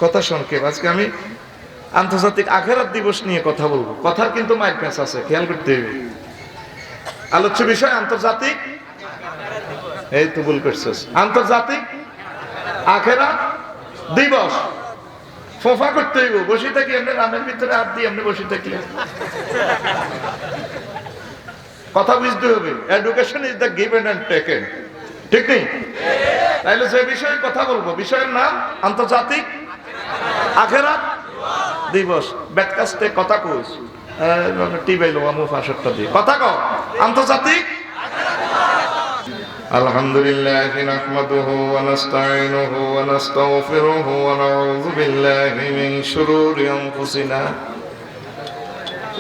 কথা সংক্ষেপ। আজকে আমি আন্তর্জাতিক আখেরাত দিবস নিয়ে কথা বলবো। কথার কিন্তু মাইর প্যাঁচ আছে, খেয়াল করতে হবে। আলোচ্য বিষয় আন্তর্জাতিক, এই তো ভুল করছিস, আন্তর্জাতিক আখেরাত দিবস। ফোফা করতে হইব, বসে থাকি এমনি রামের ভিতরে হাত দিয়ে এমনি বসে থাকলে কথা বুঝতে হবে। Education is the given and taken, ঠিক নেই? তাইলে যে বিষয়ে কথা বলবো, বিষয়ের নাম আন্তর্জাতিক আখেরাত দিবস। ব্যাটকাস্টে কথা কইস টিবাইলো আমু ফাঁসটা দিয়ে কথা কও। আন্তর্জাতিক আলহামদুলিল্লাহ নাহমাদুহু ওয়া নাস্তাঈনুহু ওয়া নাস্তাগফিরুহু ওয়া নাউযু বিল্লাহি মিন শুরুরি আনফুসিনা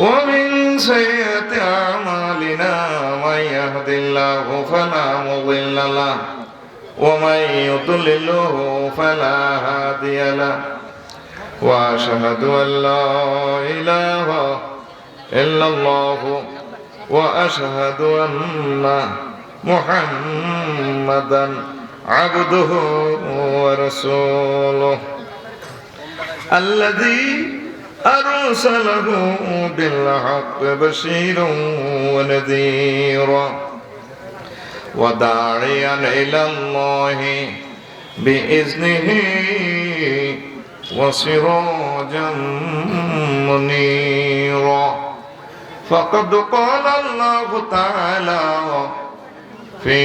ওয়া মিন সাইয়্যাতি আমালিনা মান ইয়াহদিল্লাহু ফালা মুদিল্লা লাহু ওয়া মান ইউদ্লিলহু ফালা হাদিয়া লাহু ওয়া আশহাদু আল্লা ইলাহা ইল্লাল্লাহু ওয়া আশহাদু আন্না মুহাম্মাদান আবদুহু ওয়া রাসূলুহু আল্লাযী আরসালাহু বিল হাক্কি বাশীরান ওয়া নাযীরা ওয়া দা'iয়ান ইলাল্লাহি বিইজনিহি ওয়া সিরাজাম মুনীরা ফাকাদ ক্বালা আল্লাহু তাআলা في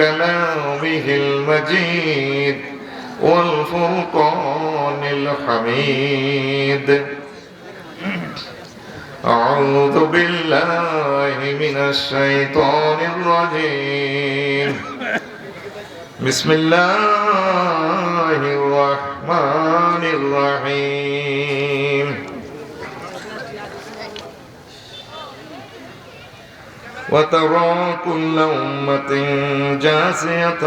كلامه المجيد والفرقان الحميد أعوذ بالله من الشيطان الرجيم بسم الله الرحمن الرحيم وترى كل أمة جاثية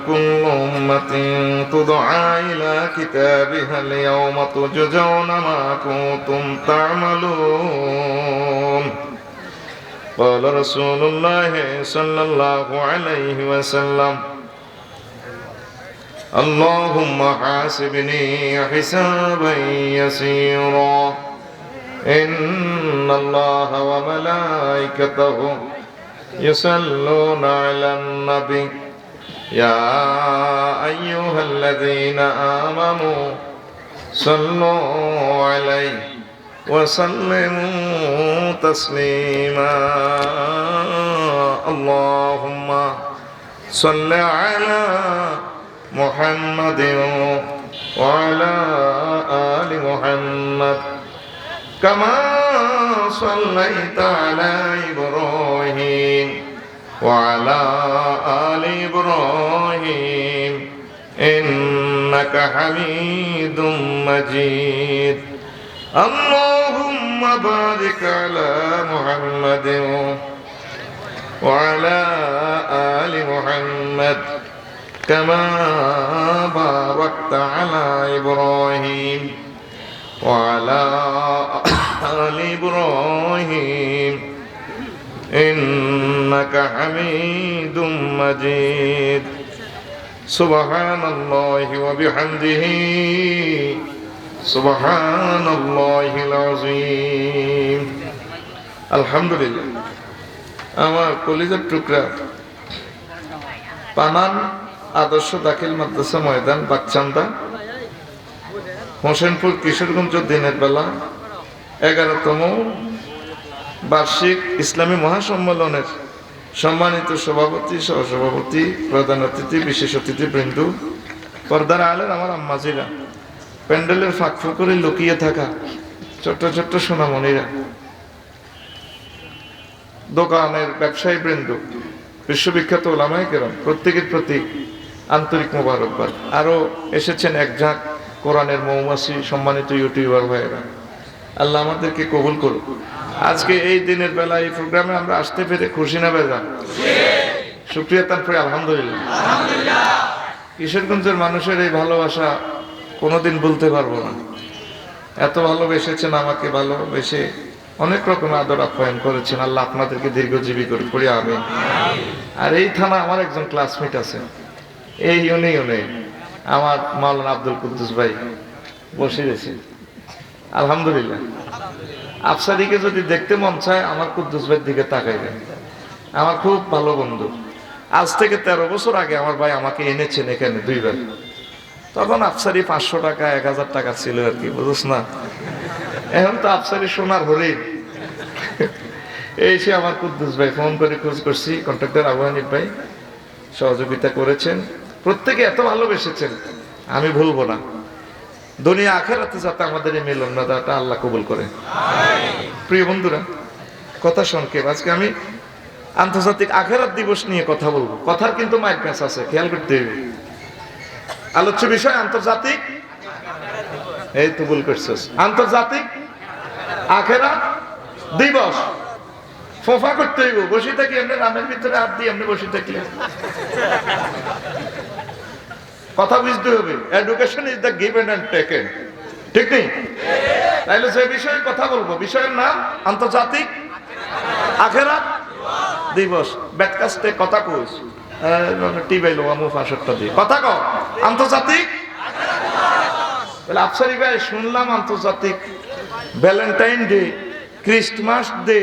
كل أمة تدعى إلى كتابها اليوم تجزون ما كنتم تعملون قال رسول الله صلى الله عليه وسلم اللهم حاسبني حسابا يسيرا إن الله وملائكته يصلون على النبي يا أيها الذين آمنوا صلوا عليه وسلموا تسليما اللهم صل على محمد وعلى آل محمد كما صليت على إبراهيم وعلى آل إبراهيم إنك حميد مجيد اللهم بارك على محمد وعلى آل محمد كما باركت على إبراهيم وعلى آل إبراهيم إنك حميد مجيد سبحان الله وبحمده سبحان الله العظيم الحمد لله আমার কলিজার টুকরা পানান আদর্শ দাখিল মাদ্রাসা ময়দান বাগচান্দা হোসেনপুর কিশোরগঞ্জ দিনের বেলা 11তম বার্ষিক ইসলামী মহাসম্মেলনের সম্মানিত সভাপতি, সহসভাপতি, প্রধান অতিথি, বিশেষ অতিথি বৃন্দ, পর্দার আলের আমার আম্মাজিরা, প্যান্ডেলের ফাঁক করে লুকিয়ে থাকা ছোট্ট ছোট্ট সোনামণিরা, দোকানের ব্যবসায়ী বৃন্দ, বিশ্ববিখ্যাত ওলামায়ে কেরাম, প্রত্যেকের প্রতি আন্তরিক মোবারকবাদ। আরো এসেছেন এক ঝাঁক কোরআনের মৌমাছি, সম্মানিত ইউটিউবার ভাইয়েরা, আল্লাহ আমাদেরকে কবুল করুন। আজকে এই দিনের বেলা এই প্রোগ্রামে আমরা আসতে পেরে খুশি না বেজা? শুকরিয়া তারপরে আলহামদুলিল্লাহ। কিশোরগঞ্জের মানুষের এই ভালোবাসা কোনোদিন ভুলতে পারবো না। এত ভালোবেসেছেন আমাকে, ভালোবেসে অনেক রকম আদর আপ্যায়ন করেছেন। আল্লাহ আপনাদেরকে দীর্ঘজীবী করে পড়ি আমিন। আর এই থানা আমার একজন ক্লাসমেট আছে, এই ইউনিয়নে আমার মাওলানা আব্দুল কুদ্দুস ভাই, বসে রয়েছে আলহামদুলিল্লাহ। আফসারিকে যদি দেখতে মন চায় আমার কুদ্দুস ভাইয়ের দিকে তাকাইবেন, আমার খুব ভালো বন্ধু। আজ থেকে 13 বছর আগে আমার ভাই আমাকে এনেছেন এখানে 2 বার। তখন আফসারি 500 টাকা 1000 টাকা ছিল আর কি, বুঝছ না? এখন তো আফসারি সোনার হরিণ। এই সে আমার কুদ্দুস ভাই, ফোন করে খোঁজ করছি, কন্ট্রাক্টর আবু হানিফ ভাই সহযোগিতা করেছেন, প্রত্যেকে এত ভালোবেসেছেন আমি ভুলবো না। দুনিয়া আখেরাতে যাতে আমাদের এই মিলনটা আল্লাহ কবুল করে। প্রিয় বন্ধুরা, কথা সংক্ষেপ। আজকে আমি আন্তর্জাতিক আখেরাত দিবস নিয়ে কথা বলবো। কথার কিন্তু মাইর প্যাঁচ আছে, খেয়াল করতে হবে। আলোচ্য বিষয় আন্তর্জাতিক, এই তো ভুল করছিস, আন্তর্জাতিক আখেরাত দিবস। ফোফা করতে হইব, বসে থাকি এমনি রামের ভিতরে হাত দিয়ে এমনি বসে থাকলে কথা বুঝতে হবে। Education is the given and taken, ঠিক নেই? তাইলে যে বিষয়ে কথা বলবো, বিষয়ের নাম আন্তর্জাতিক আখেরাত দিবস। ব্যাটকাস্টে কথা কইস টিবাইলো আমু 65টা দিয়ে কথা কও আন্তর্জাতিক। তাহলে আফসারি ভাই শুনলাম আন্তর্জাতিক ভ্যালেন্টাইন ডে, ক্রিসমাস ডে,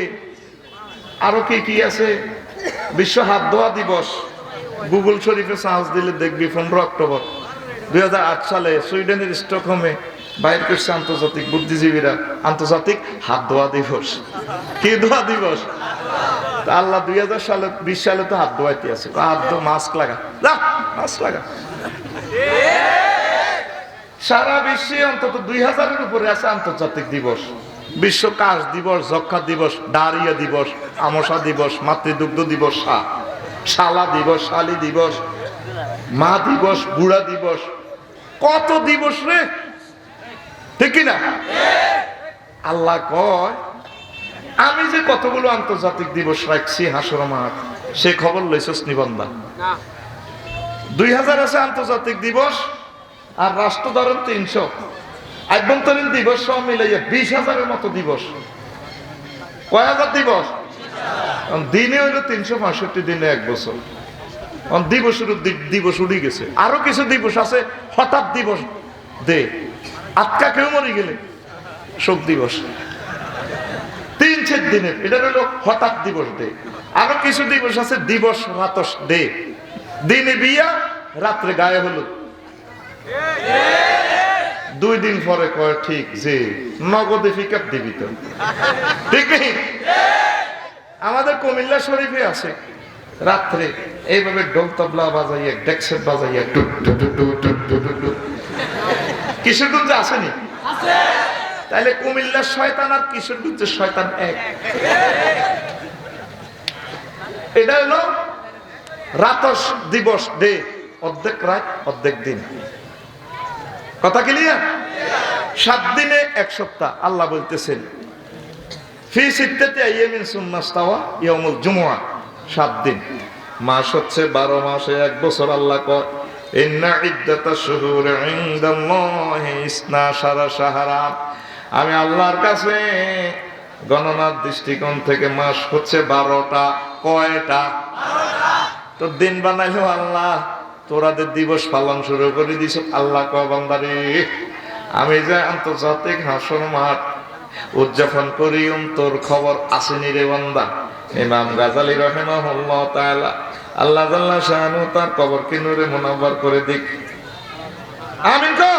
আরো কি কি আছে, বিশ্ব হাত ধোয়া দিবস। গুগল শরীফে সার্চ দিলে দেখবি 15 অক্টোবর 2008 সালে সুইডেনের স্টকহোমে বাইর করছে আন্তর্জাতিক বুদ্ধিজীবীরা আন্তর্জাতিক হাত ধোয়া দিবস। কি ধোয়া দিবস? আল্লাহ 2020 সালে তো হাত ধোয়াইতে আছে, হাত ধো, মাস্ক লাগা, মাস্ক লাগা। সারা বিশ্বে অন্তত 2000-এর উপরে আছে আন্তর্জাতিক দিবস। বিশ্ব কাশ দিবস, যক্ষা দিবস, ডায়রিয়া দিবস, আমসা দিবস, মাতৃদুগ্ধ দিবস, শালা দিবস, শালি দিবস, মা দিবস, বুড়া দিবস, কত দিবস রে, ঠিক কিনা? আল্লাহ কয় আমি যে কতগুলো আন্তর্জাতিক দিবস রাখছি হাসর মাঠ, সে খবর লইছস নিবন্ধা। 2000 আছে আন্তর্জাতিক দিবস, আর রাষ্ট্র ধরেন 300, আভ্যন্তরীণ দিবস সব মিলাইয়া 20,000-এর মতো দিবস। কয় হাজার দিবস? দিনে হইলো 365 দিনে 1 বছর। দিবস উড়ে গেছে। আরো কিছু দিবস আছে, হঠাৎ দিবস দে, আটকা কেউ মরে গেলে শোক দিবস 3-4 দিনের, এটা হলো হঠাৎ দিবস দে। আরো কিছু দিবস আছে দিবস রাতস দে, দিনে বিয়া রাত্রে গায়ে হলো, 2 দিন পরে কয় ঠিক যে নগদে পিকআপ দিবি তো, ঠিক নেই? আমাদের কুমিল্লা শরীফে আছে রাত্রে এইভাবে ঢোল তবলা বাজাইয়া, ডেক্সেট বাজাইয়া, কিশোরগঞ্জে আসেনি? তাইলে কুমিল্লার শয়তান আর কিশোরগঞ্জের শয়তান এক। এটা হলো রাতস দিবস ডে, অর্ধেক রাত অর্ধেক দিন। কথা ক্লিয়ার? 7 দিনে 1 সপ্তাহ। আল্লাহ বলতেছেন ফি সিত্তাতি আইয়ামিন সুম্মা ইস্তাওয়া ইয়াউমুল জুমুআহ, 7 দিন। মাস হচ্ছে 12 মাসে 1 বছর। আল্লাহ কয় ইন্না ইদ্দাতাশ শুহুরি ইনদাল্লাহি 12 শাহরান। আমি আল্লাহর কাছে গণনার দৃষ্টিকোণ থেকে মাস হচ্ছে 12টা। কয়টা? 12টা। তো দিন বানাইলো আল্লাহ, তোরাদের দিবস পালন শুরু করে দিছ। আল্লাহ কয় বান্দারে, আমি যে আন্তর্জাতিক হাসর মাঠ উদযাপন করি, তোর খবর আসেনি রে বান্দা। ইমাম গাজালি রাহিমাহুল্লাহ তাআলা, আল্লাহ জাল্লা শানু তার কবরকে নূরে মুনাওয়ার করে দিক। আমিন কও।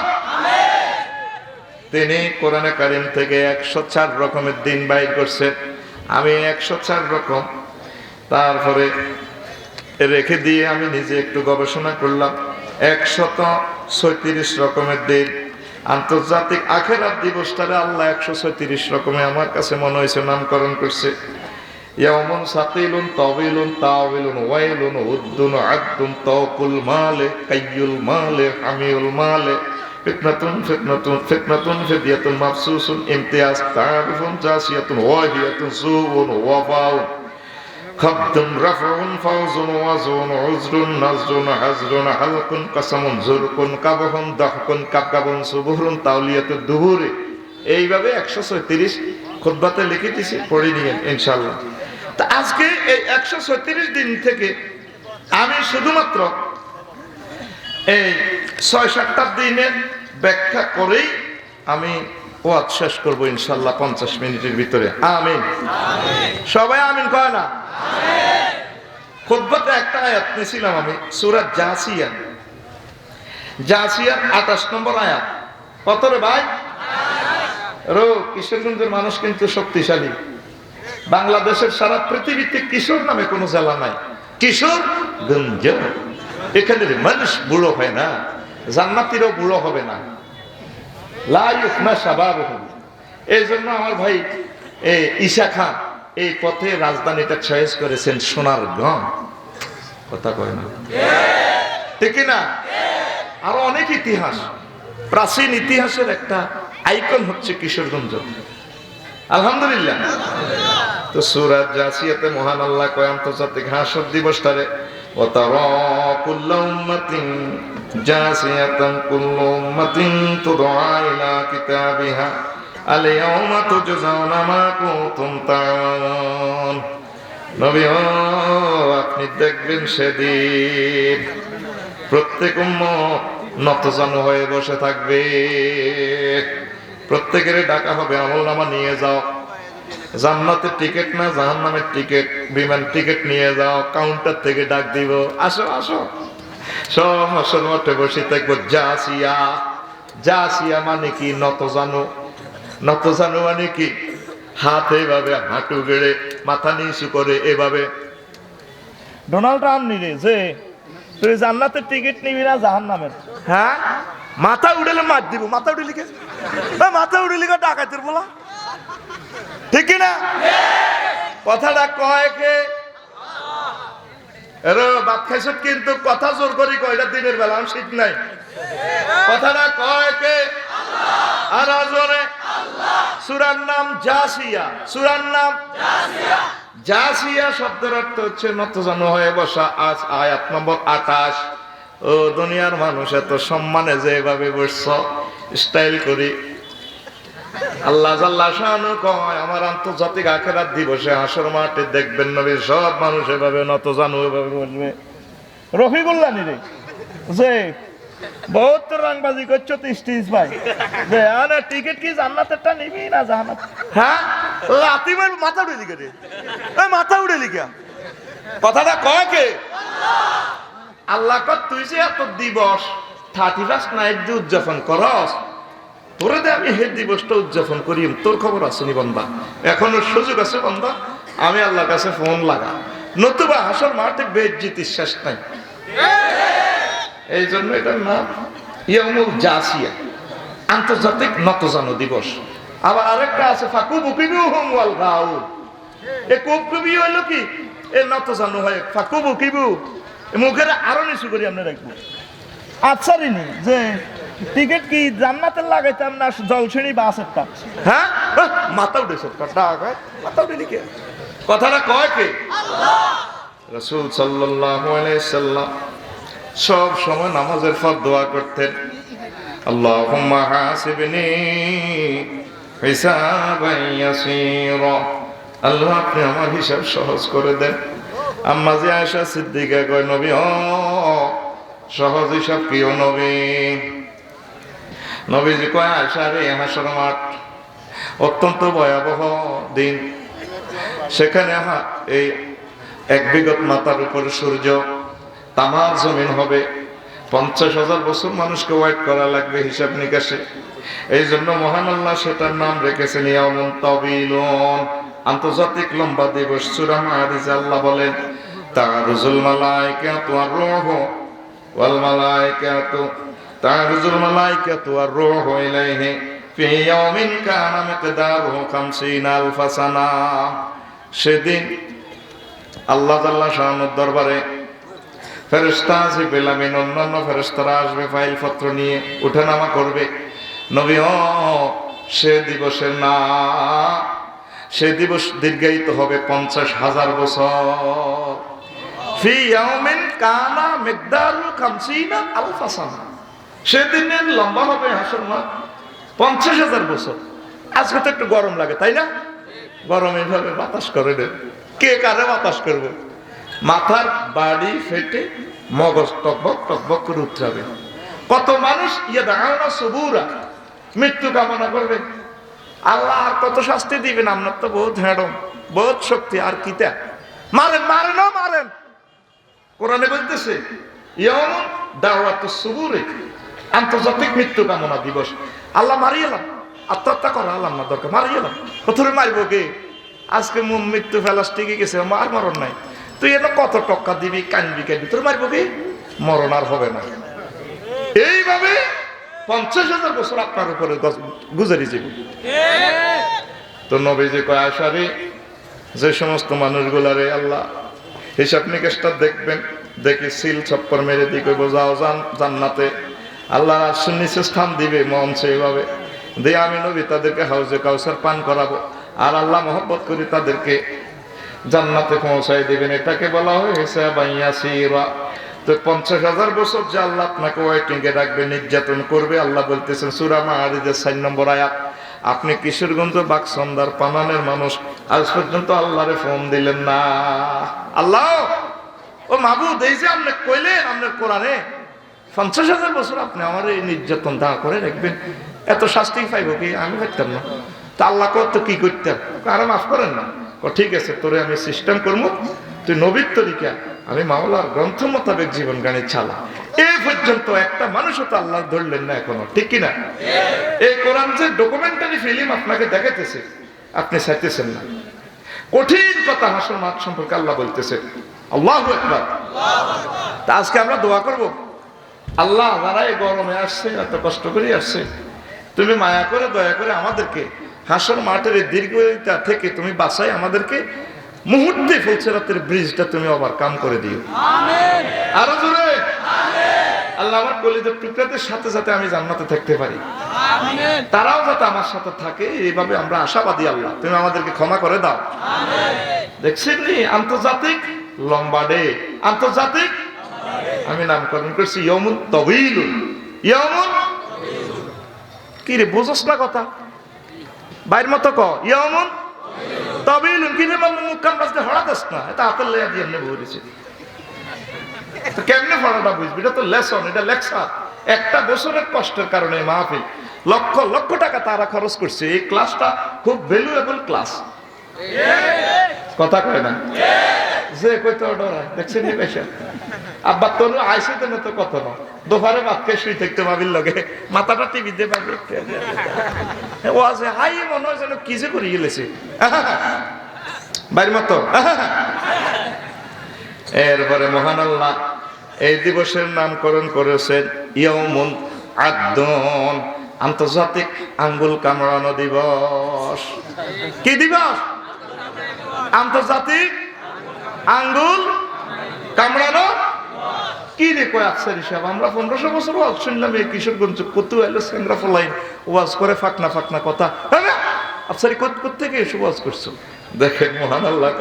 তিনি কোরআনে কারীম থেকে 104 রকমের দিন বাইর করছেন। আমি 104 রকম তারপরে রেখে দিয়ে আমি নিজে একটু গবেষণা করলাম, 136 রকমের দিন। আন্তর্জাতিক আখেরাত দিবসটারে আল্লাহ 136 রকমে আমার কাছে মনে হয়েছে নামকরণ করছে। ইয়াউমুন সাকিলুন তাওয়িলুন তাওয়িলুন ওয়াইলুন উদ্দুন আদ্দুন তাওকুল মালে কাইয়ুল মালে হামিউল মালে ফিতনাতুন ফিতনাতুন ফিতনাতুন ফিদিয়াতুন মাফসুসুন ইমতিয়াজ তারিফুন জাসিয়াতুন ওয়াহিয়াতুন সুউন ওয়াফাউন খাবদুন রাফউন ফাউজুন ওয়াজুন উজরুন নাজরুন হাজরুন হালকুন কাসামুন জুরকুন কাবহুন দাহকুন কাবকাবুন সুবহুরুন তাওলিয়াতুদ দুহুরে। এইভাবে 136 খুতবাতে লিখে দিয়েছি, পড়ে নিয়েন ইনশাআল্লাহ। তা আজকে এই 136 দিন থেকে আমি শুধুমাত্র এই 6-7টা দিনের ব্যাখ্যা করেই আমি ওয়াজ শেষ করবো ইনশাল্লাহ 50 মিনিটের ভিতরে। আমিন। সবাই আমিন কয় না? খুতবাতে একটা আয়াত নিয়েছিলাম আমি, সূরা জাসিয়া, জাসিয়ার 28 নম্বর আয়াত। কত রে ভাই? কিশোরগঞ্জের মানুষ কিন্তু শক্তিশালী। বাংলাদেশের সারা পৃথিবীতে কিশোর নামে কোনো জেলা নাই। কিশোরগঞ্জ, এখানে মানুষ বুড়ো হয় না, জান্নাতীরও বুড়ো হবে না। লা ইউফনা শাবাবুহুম। এই জন্য আমার ভাই ঈশা খান এই পথে রাজধানীটা চয়েস করেছেন সোনারগাঁও। কথা কয় না? ঠিক না? আরো অনেক ইতিহাস, প্রাচীন ইতিহাসের একটা আইকন হচ্ছে কিশোরগঞ্জ। আলহামদুলিল্লাহ। তো সূরা জাসিয়াতে মহান আল্লাহ কয় আন্তর্জাতিক হাসর দিবসটারে ওয়াতারা কুল্লু উম্মাতিন জাসিয়াতান কুল্লু উম্মাতিন তুদআ ইলা কিতাবিহা আল ইয়াউমা তুজজাউনা মা কুনতুম তা'মালুন। নবী আপনি দেখবেন সেদিন প্রত্যেক উম্মত নতজানু হয়ে বসে থাকবে। প্রত্যেকের ডাকা হবে আমলনামা নিয়ে যাও, জান্নাতের টিকিট না জাহান্নামের টিকিট, বিমান টিকিট নিয়ে যাও। কাউন্টার থেকে ডাক দিব, আসো আসো। সব হাসর মাঠে বসে থাকবো। জাসিয়া, জাসিয়া মানে কি? নতজানু। নতজানু মানে কি? হাত এইভাবে হাঁটু গেড়ে মাথা নিচু করে এভাবে। ডোনাল্ড ট্রাম্প নিলে যে তুই জান্নাতের টিকিট নিবি না জাহান্নামের? হ্যাঁ, মাথা উড়েলে মার দিব। মাথা উড়ে লিখে, মাথা উড়ে লিখে ডাকাতের বলা, ঠিক না? কথাটা কয় কে? বাপ খাইছ কিন্তু কথা জোর করি কয়, এটা দিনের বেলা আমি ঠিক নাই। কথাটা কয় কে? আর আজরে সূরার নাম জাসিয়া। সূরার নাম জাসিয়া। জাসিয়া শব্দের অর্থ হচ্ছে নতজানু হয়ে বসা। আজ আয়াত নম্বর 28। ও দুনিয়ার মানুষ, এত সম্মানে যেভাবে বসছ স্টাইল করি। আল্লাহ জাল্লা শানু কয় আমার আন্তর্জাতিক আখিরাত দিবসে হাসর মাঠে দেখবেন নবী সব মানুষ এভাবে নতজানু এভাবে বসবে। রফিকুল্লাহ নিরে যে বহুত রংবাজি করছো তো স্টেজ ভাই, যে আরে টিকিট কি জান্নাতেরটা নিবি না জাহান্নাত? হ্যাঁ, লাতি মার মাথা উড়ে লিখে রে, এই মাথা উড়ে লিখা। কথাটা কয় কে? আল্লাহ কয় তুই যে এত দিবস 31st নাইট যে উদযাপন করস, তোরে দে আমি হে দিবসটা উদযাপন করি। তোর খবর আসেনি বান্দা, এখনো সুযোগ আছে বান্দা, আমি আল্লাহর কাছে ফোন লাগা, নতুবা হাসর মাঠে বেইজ্জতির শেষ নাই। এই জন্য এটার নাম ইয়াউমুল জাসিয়া, আন্তর্জাতিক নতজানু দিবস। আবার আরেকটা আছে ফাকুবুকিবুহুম ওয়াল গাউল। এই কুবকুবি হলো কি? এই নতজানু হয় ফাকুবুকিবু, মুখের আরো নিচু করি আমরা রাখবো। আচ্ছা রিনি যে টিকিট কি জান্নাতের লাগাইতাম না জলসিঁড়ি বাসেরটা? হ্যাঁ, মাথা উঠেছে, মাথা উঠে লিখে। কথাটা কয় কে? আল্লাহ। রাসূল সাল্লাল্লাহু আলাইহি সাল্লাম সব সময় নামাজের পর দোয়া করতেন, আল্লাহুম্মা হাসিবনি হিসাবান ইয়াসীরা। আল্লাহ আপনি আমার হিসাব সহজ করে দেন। আম্মা জি আয়েশা সিদ্দিকা কয় নবী সহজ হিসাব কি ও নবী? নবীজি কয় আয়েশা রে, হাসর মাঠ অত্যন্ত ভয়াবহ দিন। সেখানে এই 1 বিগত মাথার উপরে সূর্য, তামার জমিন হবে, 50,000 বছর মানুষকে ওয়েট করা লাগবে হিসাব নিকাশে। এই জন্য মহান আল্লাহ সেটার নাম রেখেছেন ইয়াউমুন তাবিলুন, আন্তর্জাতিক লম্বা দিবস। সূরা মাআরিজে আল্লাহ বলেন তা'রুজুল মালায়েকাতু ওয়ার রূহু ওয়াল মালায়েকাতু তা'রুজুল মালায়েকাতু ওয়ার রূহু ইলাইহি ফি ইয়াউমিন কানা মিকদারুহু 50,000 সানা। সেদিন আল্লাহ তাআলা শানের দরবারে ফেরেশতা জিবরিল আমিন অন্যান্য ফেরেশতারা আসবে, ফাইল পত্র নিয়ে উঠানামা করবে। নবী সে দিবসের নাম, সে দিবস দীর্ঘায়িত হবে 50,000 বছর। ফি ইয়াউমিন কানা মিকদারু 50,000 সানা। সেদিনের লম্বা হবে হাসর মাঠ 50,000 বছর। আজকে তো একটু গরম লাগে তাই না? গরম এইভাবে বাতাস করে দেন, কে কারে বাতাস করবে? মাথার বাড়ি ফেটে মগজ টকবক টকবক করে উঠবে। কত মানুষ ইয়াদাউনা সুবুরা, মৃত্যু কামনা করবে। আল্লাহ আর কত শাস্তি দিবেন? আপনার তো বহুত হ্যাডম, বহুত শক্তি, আর কিতা মারেন মারেন মারেন। কোরআনে বলতেছে ইয়াউমুন দাওয়াতুস সুবুরে, আন্তর্জাতিক মৃত্যু কামনা দিবস। আল্লাহ মারিয়েলাম, আত্মহত্যা করা আল্লাহ না দরকার, মারিয়েলাম। কোথায় মারবো কে? আজকে মৃত্যু ফেলাস টিকে গেছে, আর মরণ নাই। তুই এটা কত টক্কা দিবি, কানবি কানবি, তোর মারবো কে? মরণ আর হবে না। এইভাবে 50,000 বছর আপনার উপরে গুজারি যাবে। তো নবীজি কয় আশারে যে সমস্ত মানুষগুলারে আল্লাহ হিসাব নিকেশটা দেখবেন, দেখি সিল চপ্পর মেরে দিকে বোঝাও জান্নাতে আল্লাহ নিচে স্থান দিবে মন সেইভাবে দিয়ে আমি নবী তাদেরকে হাউজে কাউসার পান করাবো, আর আল্লাহ মহব্বত করি তাদেরকে জান্নাতে পৌঁছাই দিবেন। এটাকে বলা হয় হিসাব ইয়াসিরা। তো 50,000 বছর যে আল্লাহ আপনাকে ওয়েটিং এ রাখবে, নির্যাতন করবে। আল্লাহ বলতেছেন সূরা মাআরিজের 4 নম্বর আয়াত, আপনি কিশোরগঞ্জ বাকসন্দার পানানের মানুষ আজ পর্যন্ত আল্লাহরে ফোন দিলেন না। আল্লাহ ও মাবুদ, এই যে আপনি কইলেন আপনার কোরআনে 50,000 বছর আপনি আমার এই নির্যাতন দাঁড় করে রাখবেন, এত শাস্তি পাইব কি? আমি পাইতাম না। তা আল্লাহ কত কি করতাম? আরে মাফ করেন না। ঠিক আছে, তোরে আমি সিস্টেম করবো, তুই নবীর তরিকা, আমি মাওলার গ্রন্থ মোতাবেক জীবন গানে চালা। এই পর্যন্ত একটা মানুষও তো আল্লাহ ধরলেন না এখনো, ঠিক কিনা? এই কোরআন যে ডকুমেন্টারি ফিল্ম আপনাকে দেখাতেছে, আপনি চাইতেছেন না। কঠিন কথা হাসর মাঠ সম্পর্কে আল্লাহ বলতেছে। আল্লাহু আকবার। তা আজকে আমরা দোয়া করব, আল্লাহ যারা এই গরমে আসছে, এত কষ্ট করে আসছে, তুমি মায়া করে দয়া করে আমাদেরকে হাসর মাঠের দীর্ঘতা থেকে তুমি বাঁচাই, আমাদেরকে মুহূর্তে ফুলসেরাতের ব্রিজটা তুমি ওভারকাম করে দিও। আমিন। আরো জোরে আমিন। আল্লাহ আমার কলিজার টুকরাদের সাথে সাথে আমি জান্নাতে থাকতে পারি, আমিন। তারাও যাতে আমার সাথে থাকে, এইভাবে আমরা আশাবাদী। আল্লাহ তুমি আমাদেরকে ক্ষমা করে দাও। আমিন। দেখছেন নি আন্তর্জাতিক লম্বা ডে, আন্তর্জাতিক আমি নামকরণ করছি ইয়াউমুন তাওয়ীলুন। ইয়াউমুন কি রে, বুঝছ না কথা? বাইর মতো ক ইয়াউমুন তাওয়ীলুন। কি রে মুখ কান বাজতে হড়াতেছ না, এটা হাতের লেয়া দিয়ে এমনি বলেছে। তো কেমনে পড়াটা বুঝবি? এটা তো লেসন, এটা লেকচার। একটা বছরের কষ্টের কারণে মাহফিল লক্ষ লক্ষ টাকা তারা খরচ করছে। এই ক্লাসটা খুব ভ্যালুয়েবল ক্লাস। কথা কয় না যে কইতে ডরায়, দেখছেন নি পয়সা আব্বা তোর আইসে তো না, তো কত না দোপারে ভাত খেয়ে শুই থাকতে ভাবির লগে মাথাটা টিভি দিয়ে পাবি ও আছে হাই মনে হয় যেন কি যে করে গেলেছে বাইর মতো। এরপরে মহান আল্লাহ এই দিবসের নামকরণ করেছেন ইয়াউমুন আদ্দুন, আন্তর্জাতিক আঙ্গুল কামড়ানো দিবস। কি দিবস? আন্তর্জাতিক আঙ্গুল কামড়ানো। কি রে কয় আফসার হিসাব? আমরা 1500 বছর ওয়াজ শুনলাম এই কিশোরগঞ্জ, কত এলো সেংরা ফলাই ওয়াজ করে ফাকনা ফাকনা কথা। আফসারি থেকে এসে ওয়াজ করছো? দেখেন মহান আল্লাহ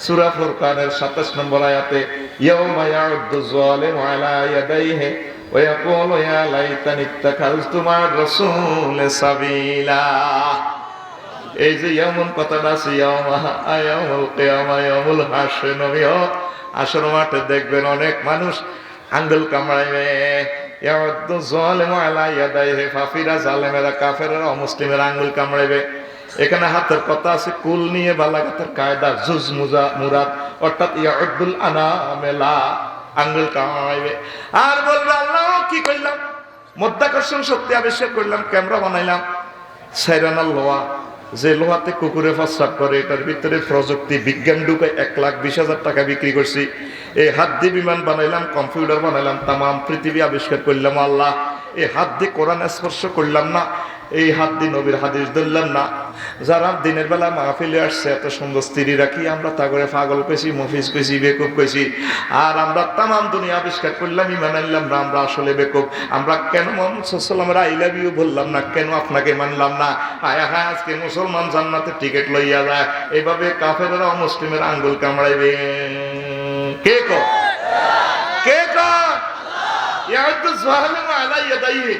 সূরা ফুরকানের 27 নম্বর আয়াতে, ইয়াউমা ইয়াউদ্দু যালিমু আলা ইয়াদাইহি ওয়া ইয়াকুলু ইয়া লাইতানি ইত্তাখাযতু মা'আর রাসূলি সাবিলা। এই যে ইয়াউমুন কথাটা আছে, ইয়াউমুল কিয়ামা, ইয়াউমুল হাসর, নবীও আসর মাঠে দেখবেন অনেক মানুষ আঙ্গুল কামড়াইবে। ইয়াউদ্দু যালিমু আলা ইয়াদাইহি, ফাফিরা জালেমেরা কাফেররা অমুসলিমেরা আঙ্গুল কামড়াইবে। এখানে হাতের কথা আছে, কুল নিয়ে বালাগাতের কায়দা জুজ মুরাদ, অর্থাৎ ইয়াউদ্দুল আনামেলা, আঙ্গুল কামড়াইবে আর বলবে আল্লাহ কি কইলাম, মধ্যাকর্ষণ শক্তি আবিষ্কার করলাম, ক্যামেরা বানাইলাম, সাইরানাল লোহা, যে লোহাতে কুকুরে প্রস্রাব করে, এটার ভিতরে প্রযুক্তি বিজ্ঞান ঢুকে 1,20,000 টাকা বিক্রি করছি। এই হাত দিয়ে বিমান বানাইলাম, কম্পিউটার বানাইলাম, তাম পৃথিবী আবিষ্কার করলাম। আল্লাহ এই হাত দিয়ে কোরআন স্পর্শ করলাম না, এই হাত দিয়ে নবীর হাদিস ধরলাম না। যারা দিনের বেলা মাহফিলে আসছে এত সুন্দর স্ত্রী রাখি, আমরা তা করে পাগল কইছি, মফিজ কইছি, বেকুব কইছি। আর আমরা তাম দুনিয়া আবিষ্কার করলাম, ইমান আনলাম না, আমরা আসলে বেকুব। আমরা কেন মুহাম্মদ সাল্লাল্লাহু আলাইহি ওয়াসাল্লামের আই লাভ ইউ বললাম না, কেন আপনাকে মানলাম না? হায় হায়, আজকে মুসলমান জান্নাতে টিকিট লইয়া যায়, এইভাবে কাফেররা মুসলিমের আঙ্গুল কামড়াইবে। কে কো? কে কো? ইয়াউদ্দু যালিমু আলা ইয়াদাইহি,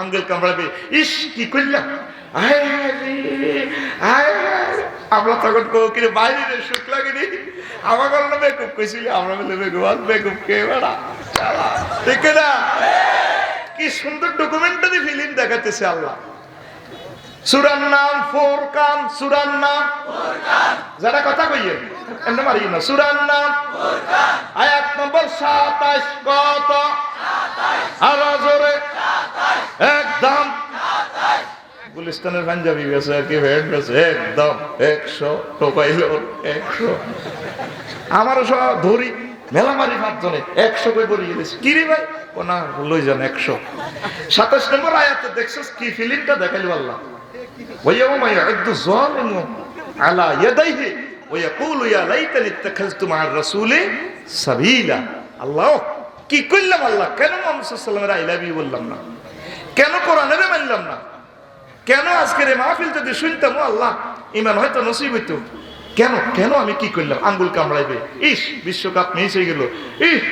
আঙ্গুল কামড়াবে। ইস কি করলাম, আমরা তখন কিরে বাইরে সুখ লাগেনি, আমার কারণে বেকুব কইছিল, আমরা বলে বেকুব আর বেকুব কে বেড়া, ঠিক না? কি সুন্দর ডকুমেন্টারি ফিল্ম দেখাতেছে আল্লাহ। সূরার নাম ফুরকান, সূরার নাম ফুরকান। যারা কথা কইয়েন এমনি মারি না। সূরার নাম ফুরকান, আয়াত নম্বর 27। কত? 27। আর জোরে 27। একদম 27। গুলিস্তানের পাঞ্জাবি গেছে কি ভেট গেছে একদম 100 টোকাইল 100। আমারও সব ধরি মেলা মারি 5 জনে 100 কই বলিয়ে দিয়েছে। কি রে ভাই? ও না লই যান 100। 27 নম্বর আয়াতে দেখছস কি ফিলিংটা দেখাইল আল্লাহ। ويوم يعد الظالم على يديه ويقول يا ليتني اتخذت مع الرسول سبيلا। আল্লাহ কি কইলাম আল্লাহ, কেন মুহাম্মদ সাল্লাল্লাহু আলাইহি ওয়াসাল্লামের আই লাভ ইউ বললাম না, কেন কোরআনের মানলাম না, কেন আজকের এই মাহফিল যদি শুনতাম আল্লাহ ঈমান হয়তো নসিব হইতো। কেন কেন আমি কি করলাম? আঙ্গুল কামড়াইবে, ইস বিশ্বকাপ মিস হয়ে গেল, ইস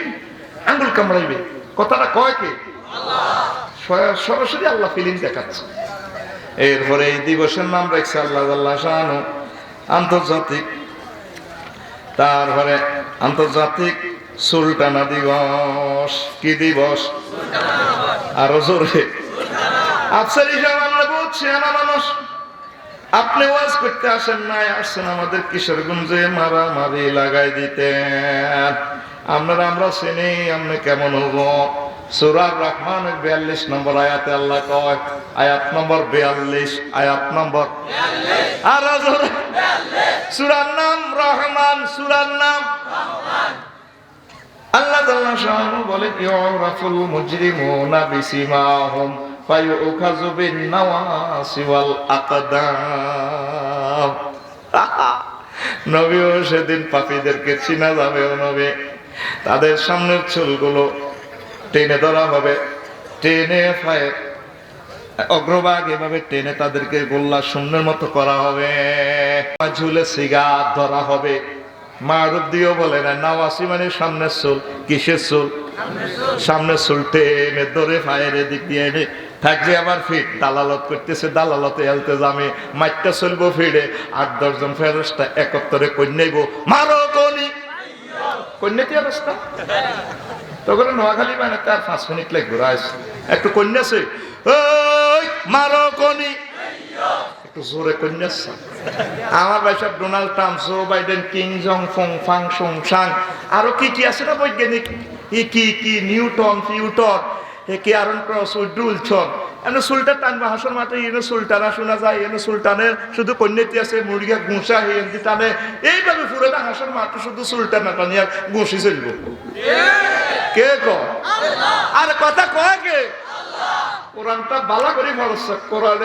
আঙ্গুল কামড়াইবে। কথাটা কয় কে? আল্লাহ। সরাসরি আল্লাহ ফিলিং দেখাচ্ছে। এরপরে এই দিবসের নাম রাখছে আল্লাহ জাল্লা শানু আন্তর্জাতিক। তারপরে আন্তর্জাতিক সুলতানা দিবস। কি দিবস? আরো জোরে। আফসার হিসাবে আমরা বলছি আনা মানুষ, আপনি ওয়াজ করতে আসেন নাই, আসছেন আমাদের কিশোরগঞ্জে মারামারি লাগাই দিতেন। আমরা চিনি আপনি কেমন হবো। সূরা রহমানের 42 নম্বর আয়াতে আল্লাহ কয়, আয়াত নম্বর 42, আয়াত নম্বর 42। আর জোরে 42। সূরার নাম রহমান, সূরার নাম রহমান। আল্লাহ তাআলা শানু বলে ইউরাফুল মুজরিমুনা বিসিমাহুম ফায়ুখাযু বিন নাওয়াসি ওয়াল আকদাম। নবীও সেদিন পাপীদেরকে চিনা যাবে। ও নবী, তাদের সামনের চুলগুলো টেনে ধরা হবে, টেনে পায়ের অগ্রভাগ এভাবে টেনে তাদেরকে গোল্লা শূন্যের মতো করা হবে, ঝুলে সিগার ধরা হবে। মারুফ দিয়েও বলে না, নাওয়াসি মানে সামনের চুল। কিসের চুল? সামনের চুল টেনে ধরে পায়ের এদিক দিয়ে এনে থাকবে। আবার ফিট দালালত করতেছে, দালালতে এলতে জামে মাইটটা চলবো ফিরে। 8-10 জন ফেরেশতা একত্রে কন্যাইব, মারো কনি কন্যাতি অবস্থা। তখন নোয়াখালী মানে তার 5 মিনিট লাগবে রাইস একটু কন্যাছে, ওই মারো কনি একটু জোরে কন্যাছে। আমার ভাই সব ডোনাল্ড ট্রাম্প, জো বাইডেন, কিং জং ফং ফাং সং সাং, আরো কি কি আছে না বৈজ্ঞানিক, কি নিউটন ফিউটন, কে আরন ক্রস উইডুলছন। এনে সুলতান টানবে হাসর মাঠে, এনে সুলতানা শোনা যায়, এনে সুলতানের শুধু কন্যাতি আছে, মুরগিয়া গুঁসা হেন্দি টানে। এইভাবে পুরোটা হাসর মাঠে শুধু সুলতানা টানি আর গুঁসি চলব। কে কয়? আর কথা কয় কে? কোরআনটা বালা করে ভরসা। কোরআন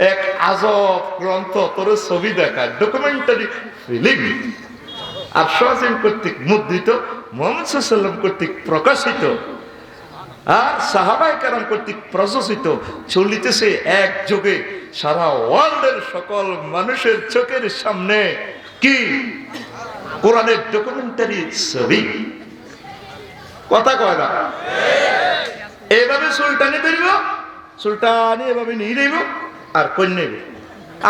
এক আজব গ্রন্থ, তোর ছবি দেখা ডকুমেন্টারি ফিল্ম। আর শাহজাহান কর্তৃক মুদ্রিত, মুহাম্মদ সাল্লাল্লাহু আলাইহি ওয়াসাল্লাম কর্তৃক প্রকাশিত, আর সাহাবায়ে কেরাম কর্তৃক প্রযোজিত চলিতেছে এক যুগে সারা ওয়ার্ল্ডের সকল মানুষের চোখের সামনে। কি? কোরআনের ডকুমেন্টারি ছবি। কথা কয় না? এইভাবে সুলতানি ধরিব, সুলতানি এভাবে নিয়ে যাইব আর কন্যাইব।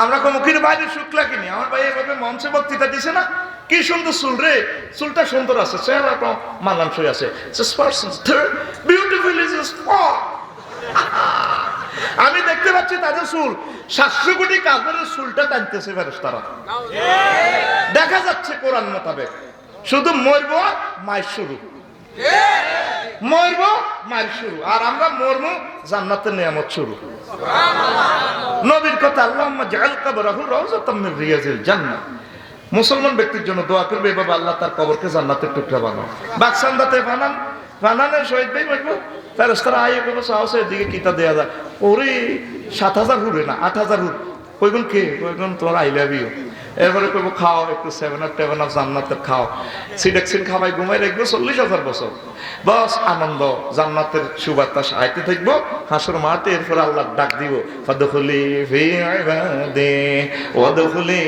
আমরা কমুখির বাইরে শুক্লা কিনি। আমার ভাই এভাবে মঞ্চে বক্তৃতা দিছে না, কি সুন্দর চুল রে, চুলটা সুন্দর আছে, চেহারাটা মানানসই আছে। আমি দেখতে পাচ্ছি তাদের চুল 700 কোটি কাফেরের চুলটা টানতেছে ফেরেশতারা। দেখা যাচ্ছে কোরআন মোতাবেক শুধু মরবো মায়ের শুরু, মরবো মায়ের শুরু, আর আমরা মরবো জান্নাতের নিয়ামত শুরু। নবীর কথা, আল্লাহুম্মা জাআল কবরাহু রাওযাতাম মিন রিয়াজিল জান্নাহ। মুসলমান ব্যক্তির জন্য দোয়া করবে, এভাবে আল্লাহ তার কবরকে জান্নাতের টুকরা বানাও। বাকসান্দাতে বানানোর শহীদ ভাই মরবো, ফেরেশতারা আইয়ে বলবো সাহসে এদিকে কিতা দেয়া যায়। ওরে 7000 হুরে না 8000 হুর। কইগুন কে? কইগুন তোমার আই লাভ ইউ। এরপরে কইব খাও একটু 7 আপ জান্নাতের খাও, সিডেক্সিন খাওয়াই ঘুমাই রাখবো 40,000 বছর। বস আনন্দ, জান্নাতের সুবাতাস আইতে থাকবো হাসর মাঠে। এরপর আল্লাহ ডাক দিব, ফাদখুলি ফি ইবাদি ওয়াদখুলি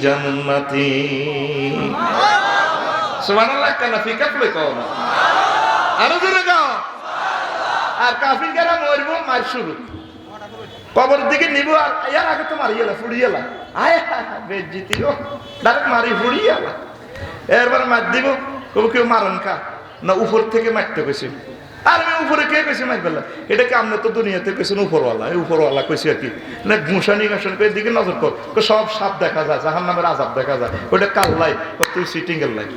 জান্নাতি। সুবহানাল্লাহ। কেন ফিকা কই কও না? আরো জোরে গাও। আর কাফিররা মরবো মার শুরু, কবরের দিকে নিব, আর ইয়ার আগে তো মারি গেলা ফুড়ি গেলা, আয় বেজ্জিতি গো, ডাইরেক্ট মারি ফুড়ি গেলা। এরপর মার দিব, কেউ মারন খা না উপর থেকে মারতে গেছে, আর আমি উপরে কে কইছি মাইক বললাম এটাকে আমরা তো দুনিয়াতে কইছেন উপরওয়ালা, এই উপরওয়ালা কইছি আর কি না ঘুষানি ঘাসন করে দিকে নজর কর, সব সাপ দেখা যায়, জাহান্নামের আযাব দেখা যায়, ওটা কাল্লাই তুই সিটিং এর লাই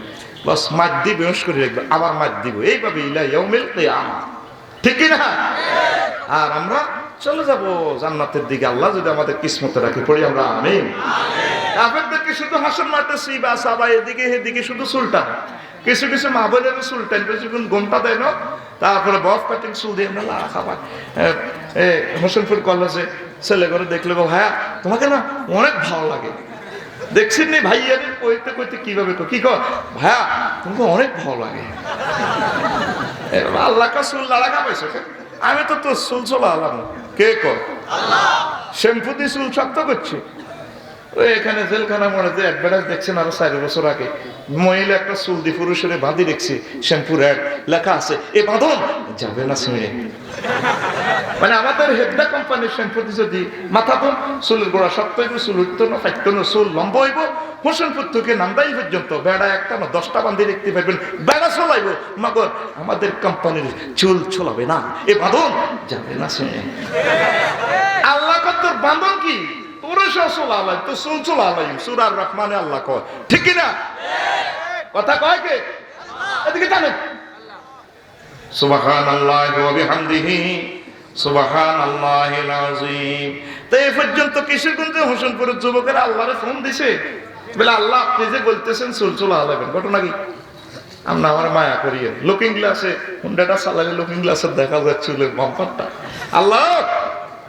বাস মার দিবে বেশ করে রাখবে, আবার মার দিব, এইভাবে ইলা ইয়াউমিল কিয়ামা, ঠিক কি না? আর আমরা চলে যাব জান্নাতের দিকে, আল্লাহ যদি আমাদের কিসমতে রাখে, পড়ি আমরা আমিন। আপনাদেরকে শুধু হাসন মারতেছি বা সাবা এদিকে এদিকে শুধু সুলটান, কিছু কিছু মা বোনের সুলটান কিছু ঘুমটা দেয় না, তারপরে বফ কাটিং চুল দিয়ে আমরা লা খাবার। হোসেনপুর কলেজে ছেলে করে দেখলে গো ভাইয়া তোমাকে না অনেক ভালো লাগে, দেখছেন নি ভাইয়া কইতে কইতে কিভাবে কি কর ভাইয়া তোমাকে অনেক ভালো লাগে, আল্লাহ কা চুল লাড়া পাইছো, আমি তো তোর চুল চলা আলাম, কে কর শ্যাম্পু দিয়ে চুল শক্ত করছে। ওই এখানে জেলখানা মনে যে অ্যাডভার্টাইজ দেখছেন আরো 4 বছর আগে, মহিলা একটা চুল দিয়ে পুরুষের বাঁধি দেখছি, শ্যাম্পুর অ্যাড লেখা আছে এ বাঁধন যাবে না শুনে, মানে আমাদের হেডদা কোম্পানির শ্যাম্পু দিয়ে যদি মাথা তো চুলের গোড়া শক্ত হইব, চুল উঠতো না ফাইতো না, চুল লম্বা হইব, হোসেনপুর থেকে নান্দাইল পর্যন্ত বেড়া একটা না 10টা বান্ধি দেখতে পারবেন, বেড়া চলাইব, মগর আমাদের কোম্পানির চুল চলাবে না, এ বাঁধন যাবে না শুনে। আল্লাহ তোর বাঁধন কি আল্লাহ কয় ঠিক না কথা কয় কে এদিকে জানেন সুবহানাল্লাহি ওয়া বিহামদিহি সুবহানাল্লাহিল আযীম। তো এই পর্যন্ত কিশোরগঞ্জে হোসেনপুরের যুবকেরা আল্লাহরে ফোন দিছে বলে আল্লাহ আপনি যে বলতেছেন চুল আলাবেন, ঘটনা কি? আমরা আমার মায়া করিয়ে লুকিং গ্লাসে হুন্ডাটা চালালে লুকিং গ্লাসে দেখা যায় চুলের বাম্পারটা, আল্লাহ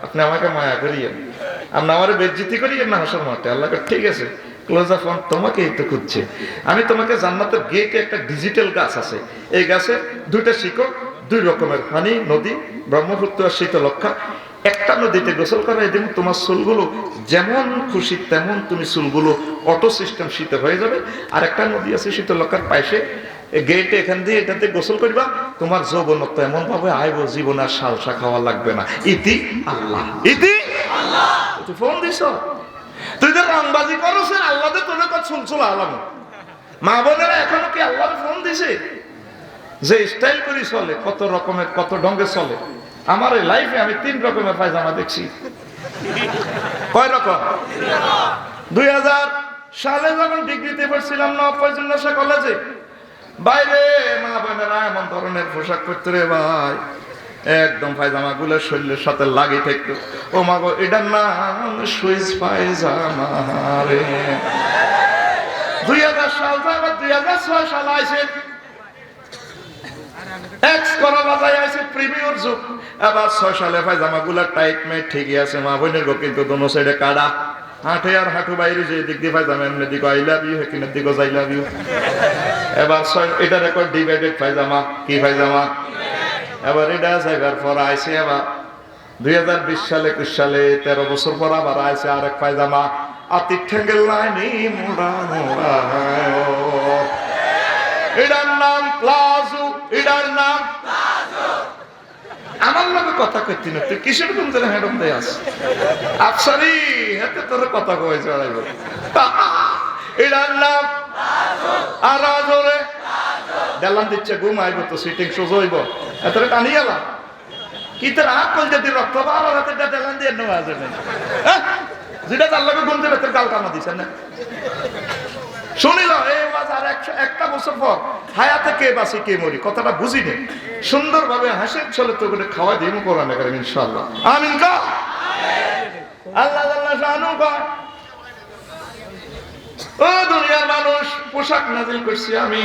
আপনি আমাকে মায়া করিয়ে, আপনি আমার বেজ্জিতি করিয়ে না হাসার মাঠে। আল্লাহ ঠিক আছে ক্লোজ আপ অন, তোমাকে এই তো খুঁজছে, আমি তোমাকে জান্নাতের গেটে একটা ডিজিটাল গাছ আছে, এই গাছে 2টা শিকড়, 2 রকমের পানি, নদী ব্রহ্মপুত্র আর শীতলক্ষা, একটা নদীতে গোসল করাই দেব, তোমার চুলগুলো যেমন খুশি তেমন তুমি চুলগুলো অটো সিস্টেম শীতে হয়ে যাবে, আর একটা নদী আছে শীতলক্ষার পাশে গেটে, এখান দিয়ে এটাতে গোসল করবা, তোমার যৌবনত্ব এমন ভাবে আইব জীবন আর সালসা খাওয়া লাগবে না, ইতি আল্লাহ, ইতি আল্লাহ। তুই ফোন দিছ, তুই তো রংবাজি করছ, আল্লাহ তো তোর চুল আলাম। মা বোনেরা এখনো কি আল্লাহ ফোন দিছে? যে স্টাইল করি চলে, কত রকমের কত ঢঙ্গে চলে। আমার এই লাইফে আমি 3 রকমের পায়জামা দেখছি। কয় রকম? 2000 সালে যখন ডিগ্রিতে পড়ছিলাম নবপল্লী কলেজে, বাইরে মা বোনেরা এমন ধরনের পোশাক পরতে রে ভাই, একদম পায়জামা গুলো শরীরের সাথে লাগি থাকতো। ও মা গো এটার নাম সুইস পায়জামা রে। 2000 সাল থেকে 2006 সাল আইছে, এক্স করা বাজায় আছে প্রিমিয়ার যুগ। আবার 6 সালে পায়জামা গুলা টাইট মেট ঠিকই আছে, মা বোনের গো কিন্তু দোনো সাইডে কাড়া, হাঁটে আর হাঁটু বাইরে যে দিক দিয়ে পায়জামা এমনি দিকে আই লাভ ইউ, হেকিনের দিকে আই লাভ ইউ। এবার এটা রেকর্ড ডিভাইডেড পায়জামা, কি পায়জামা? এবার এটা জায়গার পর আইছে আবার 2020 সালে 21 সালে 13 বছর পর আবার আইছে আরেক পায়জামা, আতি ঠেঙ্গেল লাইনি মোড়া মোড়া, এটার নাম প্লাজো, এটার নাম প্লাজো। আমার লগে কথা কইতি না, তুই কিসের গুঞ্জের হেডম দেয় আস আফসারি হাতে তোর কথা কই চড়াইব, এটার নাম প্লাজো। আর জোরে দেলান দিচ্ছে, ঘুম আইব তো সিটিং সোজা হইব, এতরে টানি গেলাম কি তোর হাত কল যদি রক্ত বা আমার হাতে দেলান দিয়ে নেওয়া যাবে, যেটা তার লগে ঘুম দেবে তোর গাল কামা দিছে না। শুনিল এই ওয়াজ আর 101টা বছর পর হায়াতে কে বাসি কে মরি কথাটা বুঝিনি, সুন্দরভাবে হাসির ছলে তো করে খাওয়া দিব কোরআন কারীম ইনশাআল্লাহ, আমিন কা আল্লাহ আল্লাহ শানু কা। ও দুনিয়ার মানুষ, পোশাক নাজিল করছি আমি,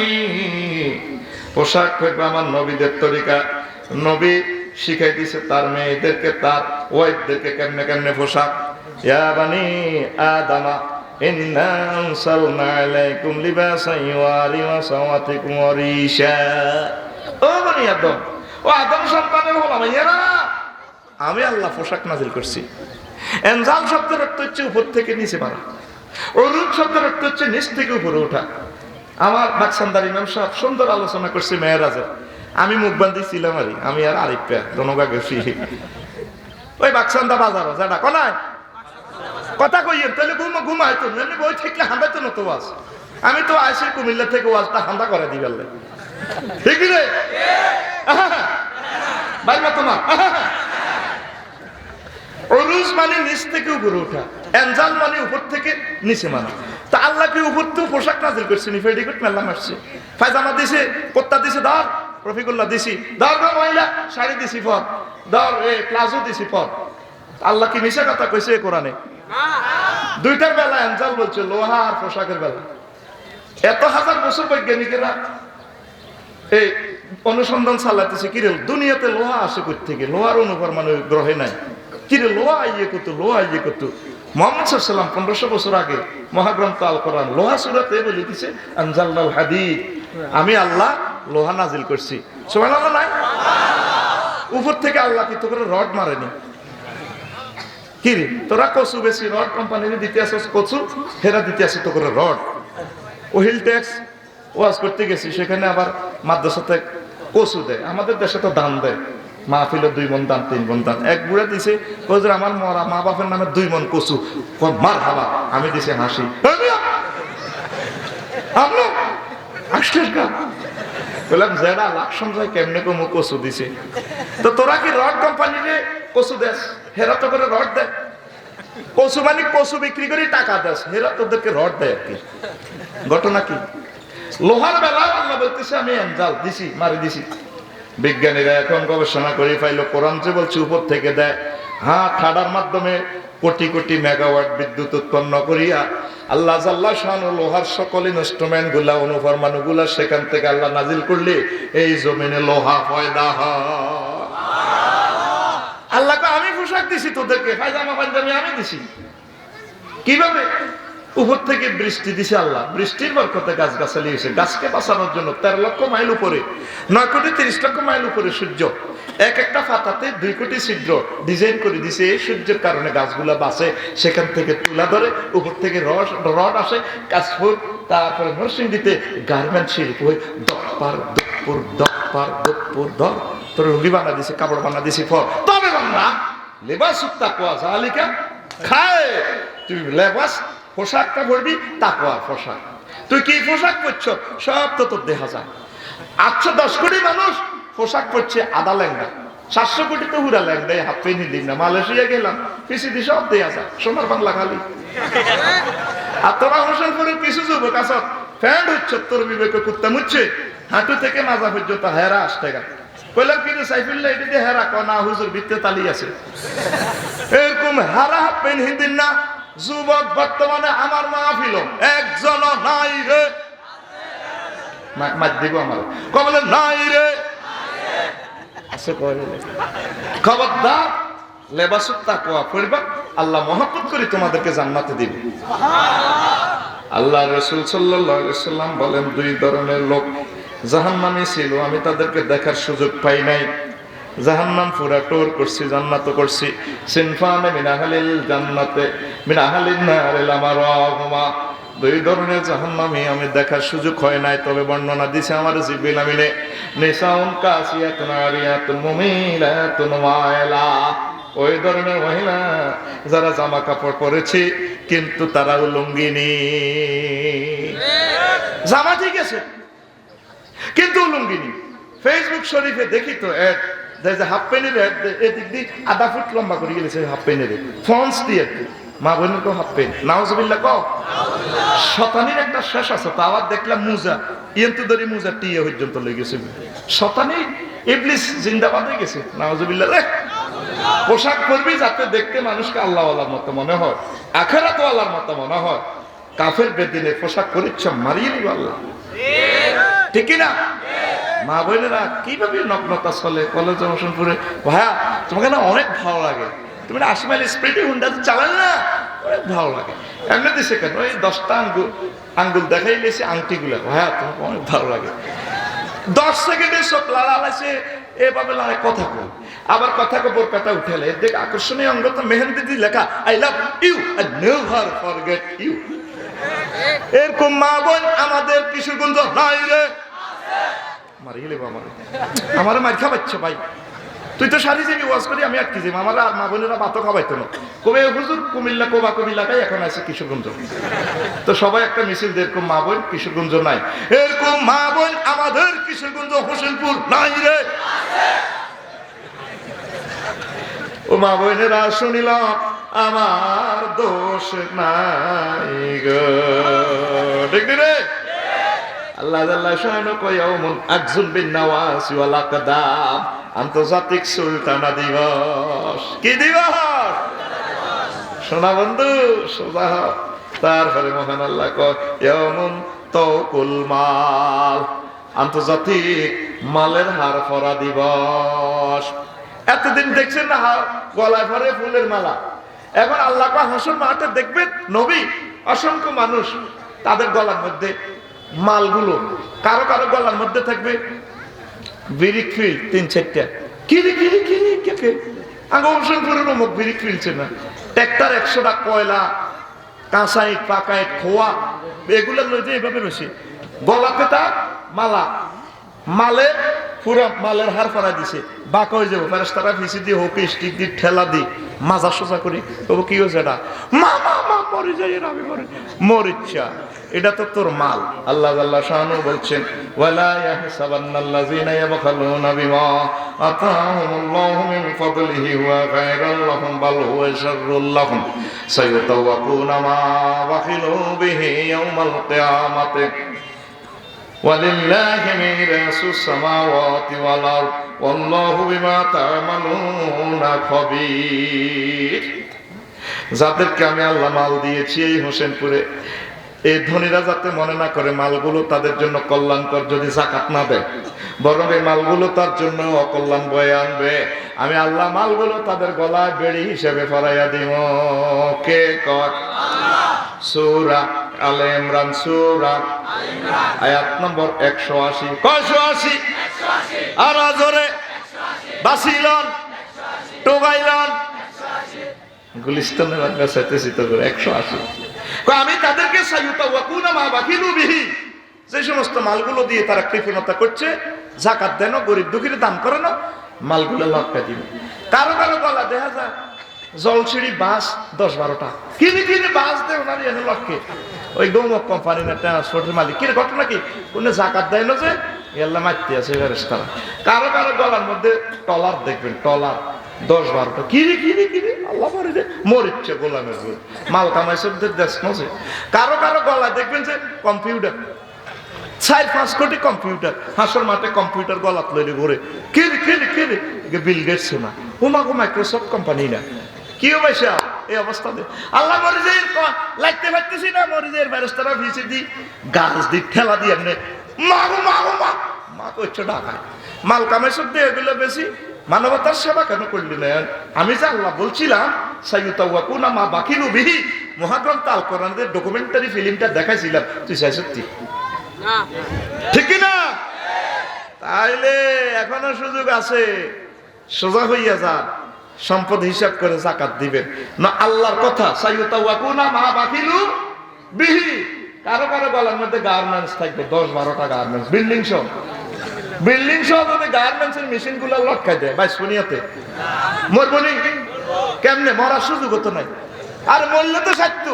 পোশাক পরবে আমার নবীদের তরিকা, নবী শিখাই দিয়েছে তার মেয়েদেরকে, তার ওয়াইফদেরকে কেমনে কেমনে পোশাক। ইয়া বানি আদামা ইন্না আনসালনা আলাইকুম লিবাসান ইউয়ারি সাওয়াতিকুম ওয়া রিশা। ও বনি আদম, ও আদম সন্তানের গোলামেরা, আমি আল্লাহ পোশাক নাজিল করছি। এনজাল শব্দের অর্থ হচ্ছে উপর থেকে নিচে মারা, অরুণ শব্দের অর্থ হচ্ছে নিচ থেকে উপরে ওঠা। আমার বাকসান্দার ইমাম সাহেব সুন্দর আলোচনা করছে মেয়েরাজের, আমি মুখ বান্ধি ছিলাম আমি আর আরিফ দনগা গেছি ওই বাকসান্দা বাজার যেটা কনায় কথা কইয়েন তাহলে ঘুমাই তো এমনি বই থাকলে হাঁদাইতো না তো ওয়াজ। আমি তো আইসি কুমিল্লা থেকে ওয়াজটা হাঁদা করে দিবেন ঠিক রে পারবা তোমার? উরুজ মানে নিচ থেকে উপরে ওঠা, এনজাল মানে উপর থেকে নিচে মানা। তা আল্লাহ কি উপর থেকে পোশাক নাজিল করছে, পেটিকোট মেলা মারছে, পায়জামা দিছে, কোত্তা দিছে, ধর রফিকুল্লাহ দিছি, ধর গো মহিলা শাড়ি দিছি পর, ধর প্লাজো দিছি পর। আল্লাহ কি মিশা কথা কইছে কোরআনে? দুইটার বেলা এনজাল বলছে, লোহা আর পোশাকের বেলা। এত হাজার বছর বৈজ্ঞানিকেরা এই অনুসন্ধান চালাতেছে, কিরে দুনিয়াতে লোহা আসে কোথা থেকে, লোহার অনুপরমাণু গ্রহে নাই, কিরে লোহা আইয়ে কত, লোহা আইয়ে কত। মুহাম্মদ সাল্লাল্লাহু আলাইহি ওয়াসাল্লাম 1500 বছর আগে মহাগ্রন্থ আল কোরআন লোহা সূরাতে বলে দিয়েছে, আনজালনাল হাদিদ, আমি আল্লাহ লোহা নাজিল করছি। সুবহানাল্লাহ নাই? উপর থেকে আল্লাহ কি তো করে রড মারেনি? কিরে তোরা কচু বেশি রড কোম্পানিতে দিতে আসছ, কচু হেরা দিতে আসে তো করে রড। ওহিল ট্যাক্স ওয়াজ করতে গেছি, সেখানে আবার মাদ্রাসাতে কচু দেয়, আমাদের দেশে তো দান দেয়, মাহফিলে 2 মণ দান 3 মণ দান। এক বুড়া দিছে, হুজুর আমার মরা মা বাপের নামে 2 মণ কচু, মার হাবা। আমি দিছি হাসি, বললাম জেডা লাখ সমঝাই কেমনে কমু কচু দিছে। তো তোরা কি রড কোম্পানিতে কচু দেস, হেরা তো করে রড দেয়। কচু মানে কচু বিক্রি করে টাকা দেস, হেরা তোদেরকে রড দেয় আর কি। ঘটনা কি? লোহার বেলা আল্লাহ বলতেছে আমি এনজাল দিছি, মারি দিছি। বিজ্ঞানীরা এখন গবেষণা করে পাইলো, কোরআন যে বলছে উপর থেকে দেয়, হ্যাঁ ঠাডার মাধ্যমে কোটি কোটি মেগাওয়াট বিদ্যুৎ উৎপন্ন করিয়া আল্লাহ জাল্লা শান লোহার সকল ইনস্ট্রুমেন্ট গুলা, অনুপরমাণু গুলা সেখান থেকে আল্লাহ নাজিল করলে এই জমিনে লোহা পয়দা হয়। আল্লাহকে আমি পোশাক দিছি তোদেরকে, পায়জামা পাঞ্জাবি আমি দিছি। কিভাবে? উপর থেকে বৃষ্টি দিছে আল্লাহ, বৃষ্টির বরকতে গাছ গাছালি হয়েছে। গাছকে বাঁচানোর জন্য 13 লক্ষ মাইল উপরে, 9 কোটি 30 লক্ষ মাইল উপরে সূর্য, এক একটা পাতাতে 2 কোটি ছিদ্র ডিজাইন করে দিছে। এই সূর্যের কারণে গাছগুলা বাঁচে, সেখান থেকে তুলা ধরে, উপর থেকে রড আসে, কাশফুল, তারপরে নরসিংদীতে গার্মেন্ট শিল্প হয়ে দপ্পার দপ্পুর দপ্পার দপ্পুর ধর তোর রুগী বানা দিছে, কাপড় বানা দিছি ফর। তবে বাংলা লেবাসুত তাকওয়া যালিকা খায়, তুই লেবাস পোশাকটা পরবি তাকওয়ার পোশাক। তুই কি পোশাক পরছ সব তো তোর দেখা যায়। 810 কোটি মানুষ পোশাক পরছে আদা ল্যাংড়া, 700 কোটি তো হুরা ল্যাংড়ায় হাত পেয়ে নিদিন না। মালয়েশিয়া গেলাম, পিসিদি সব দেয়া যায়, সোনার বাংলা খালি। আর তোরা হোসেনপুরের কিছু যুবক আস ফ্যান্ড হচ্ছে, তোর বিবেকে কুত্তা মুচ্ছে, হাঁটু থেকে মাজা পর্যন্ত হেরা 8 টাকা। কইলাম কিন্তু সাইফুল্লাহ এটা দিয়ে হেরা কনা হুজুর ভিত্তে তালি আছে, এরকম হারা হাত পেন হিন্দিন না। যুবক বর্তমানে আমার মাহফিল একজন নাই রে, মার দিব আমার কবলে নাই রে আছে। খবরদার লেবাসুত তাকওয়া পড়বা, আল্লাহ মহব্বত করে তোমাদেরকে জান্নাতে দিবে। আল্লাহ রাসূল সাল্লাল্লাহু আলাইহি ওয়াসাল্লাম বলেন 2 ধরনের লোক জাহান্নামে ছিল, আমি তাদেরকে দেখার সুযোগ পাই নাই। জাহান্নাম পুরা টোর করছি, জান্নাত করছি। সিনফানে মিন আহলিল জান্নাতে মিন আহলিন নারে লামারাহুমা, 2 ধরনের জাহান্নামী আমি দেখার সুযোগ হয় নাই, তবে বর্ণনা দিছে আমার জিবরিল আমিনে। নিসাউন কাসিয়াতুন আরিয়াতুন মুমিলাতুন মায়লা, ওই ধরনের মহিলা যারা জামা কাপড় পরেছে কিন্তু তারা উলঙ্গিনী। জামা ঠিক আছে কিন্তু উলঙ্গিনী। ফেসবুক শরীফে দেখি তো এড, হাফ প্যান্টের এদিক দিয়ে 1/2 ফুট লম্বা করে গেছে হাফ প্যান্টের ফন্স দিয়ে। মা বোনের কো হাফ প্যান্ট, নাউজুবিল্লাহ কও। শতানির একটা শেষ আছে, তা আবার দেখলাম মুজা ইয়ন্তু ধরে মুজা টিয়ে পর্যন্ত লেগে গেছে। শতানি ইবলিস জিন্দাবাদ হয়ে গেছে, নাউজুবিল্লাহ। রে পোশাক পরবি যাতে দেখতে মানুষকে আল্লাহ ওয়ালার মতো মনে হয়, আখিরাত ওয়ালার মতো মনে হয়। কাফের বেদিনের পোশাক পরিচ্ছ মারিয়ে দিব আল্লাহ, ঠিক কি না? মা বোনেরা কিভাবে নগ্নতা চলে কলেজ হোসেনপুরে। ভাইয়া তোমাকে না অনেক ভালো লাগে, তুমি না 80 মাইল স্পিডে হুন্ডা চালান না, অনেক ভালো লাগে। এমনি দিছে কেন ওই 10টা আঙ্গুল দেখাই গেছে আংটিগুলা, ভাইয়া তোমাকে অনেক ভালো লাগে। 10 সেকেন্ডে সব লালালাইছে এভাবে লাড়ে কথা কই, আবার কথা কবর কথা উঠেলে দেখ আকর্ষণীয় অঙ্গ তো মেহেন্দি দিয়ে লেখা I love you I never forget you. এরকম মা বোন আমাদের কিশোরগঞ্জ নাই রে, মারিয়ে লেবো আমার মার খাবাচ্ছে ভাই। তুই তো সারি যাবি ওয়াজ করি, আমি আটকে যাবো। আমার মা বোনেরা ভাতও খাবাইতো না। কবে হুজুর কুমিল্লা কোবা কবিলাকায় এখন আছে কিশোরগঞ্জ। তো সবাই একটা মিছিল দিয়ে এরকম মা বোন কিশোরগঞ্জ নাই, এরকম মা বোন আমাদের কিশোরগঞ্জ হোসেনপুর নাই রে। ও মা বোনেরা শুনিল আমার দোষ নাই গো, ঠিক রে? আল্লাহ আল্লাহ শানু কয়াউমুন আকজুল বিন নাওয়াসি ওয়াল আকদাম, আন্তর্জাতিক সুলতানা দিবস। কি দিবস? শোনা বন্ধু, সোজা। তারপরে মহান আল্লাহ কয় ইয়াউমুন তাওকুল মাল, আন্তর্জাতিক মালের হার ফরা দিবস। এতদিন দেখছেন না গলায় ভরে ফুলের মালা, এখন আল্লাহ কয় হাসর মাঠে দেখবেন নবী অসংখ্য মানুষ, তাদের গলার মধ্যে মালগুলো, কারো কারো গলার মধ্যে থাকবে বিড়ি খিল 3-4টা। কিরি কিরি কিরি কে কে আগে হোসেনপুরের অমুক বিড়ি খিলছে না, ট্রাক্টর 100টা কয়লা, কাঁচা ইট, পাকা ইট, খোয়া, এগুলো লইতে এইভাবে রয়েছে গলাতে তার মালা, মালে পুরো মালের হার ফরা দিছে, বাঁকা হয়ে যাবো। ফেরেশতারা পিছি দিয়ে হোকে স্টিক দিয়ে ঠেলা দি মাজা সোজা করি, তবু কি হয়েছে এটা? মা মা মা মরে যাই, আমি মরে মোর ইচ্ছা, এটা তো তোর মাল। আল্লাহ আল্লাহ শানু বলছেন ওয়ালা ইয়াহসাবান্নাল্লাযীনা ইয়াবখালুনা বিমা আতাহুমুল্লাহু মিন ফাদলিহি ওয়া খায়রাল লাহুম বাল হুয়া শাররুল লাহুম সায়ুতাওয়াকুনা মা বাখিলু বিহি ইয়াওমাল কিয়ামাতি ওয়ালিল্লাহি মিরাসুস সামাওয়াতি ওয়াল আরদ ওয়াল্লাহু বিমা তা'মালুনা খাবীর। যাদেরকে আমি আল্লাহ মাল দিয়েছি এই হোসেনপুরে, এই ধনীরা যাতে মনে না করে মালগুলো তাদের জন্য কল্যাণকর, যদি যাকাত না দেয়, বরং এই মালগুলো তার জন্য অকল্যাণ বয়ে আনবে, আমি আল্লাহ মালগুলো তাদের গলায় বেড়ি হিসেবে ফরাইয়া দিব। কে কয়? সূরা আলে ইমরান, সূরা আয়াত নম্বর 180। কয়শো 80? আর জোরে বাসিলন টোগাইলন গুলিস্তানের চাইতেছি তো করে 180। আমি তাদেরকে সায়ুতাওয়াকুনা মা বাখিলু বিহি, যে সমস্ত মালগুলো দিয়ে তারা কৃপণতা করছে, যাকাত দেন, গরিব দুঃখীর দান করে না, মালগুলো লটকা দিবে। কারো কারো গলা দেখা যায় জলসিঁড়ি বাস 10-12টা, কিনে কিনে বাস দেয় ওনার এনে লটকে। ওই গৌমক কোম্পানি না ট্রান্সপোর্টের মালিক, কি ঘটনা কি কোন যাকাত দেয় না, যে এল্লা মারতে আছে ফেরেশতারা। কারো কারো গলার মধ্যে টলার দেখবেন, টলার 10-12টা, কিনে কিনে কিনে আল্লাহ মরে যায়, মরিচ্ছে গোলামের গোল মাল কামাইছেদের দেশ নছে। কারো কারো গলা দেখবেন যে কম্পিউটার, 4-5 কোটি কম্পিউটার, হাসর মাঠে কম্পিউটার গলাত লইলে ঘুরে, কিনে কিনে কিনে বিল গেটস না, হুমাগো মাইক্রোসফট কোম্পানি না, কি হয়েছে এই অবস্থা? আল্লাহ মরিজের লাগতে পারতেছি না, মরিজের ফেরেশতারা ভিসি দি গাছ দি ঠেলা দিয়ে এমনি মাগো মাগো মা মা করছে ঢাকায় মাল কামাইছে দিয়ে এগুলো বেশি। মানবতার সেবা কেন করলি না? আমি যে আল্লাহ বলছিলাম সায়ুতাওয়াকুনা মা বাখিলু বিহি, মহাগ্রন্থ আল কোরআনের ডকুমেন্টারি ফিল্মটা দেখাইছিলাম, তুই চাই সত্যি ঠিক না? তাইলে এখনো সুযোগ আছে, সোজা হইয়া যান, সম্পদ হিসাব করে যাকাত দিবেন না। আল্লাহর কথা সায়ুতাওয়াকুনা মা বাখিলু বিহি। কারো কারো গলার মধ্যে গার্মেন্টস থাকবে, 10-12টা গার্মেন্টস, বিল্ডিং সহ যদি গার্মেন্টসের মেশিন গুলো লটকাই দেয় ভাই শুনিয়াতে মরবনি কেমনে? মরার সুযোগ তো নাই। আর মরলে তো সত্য,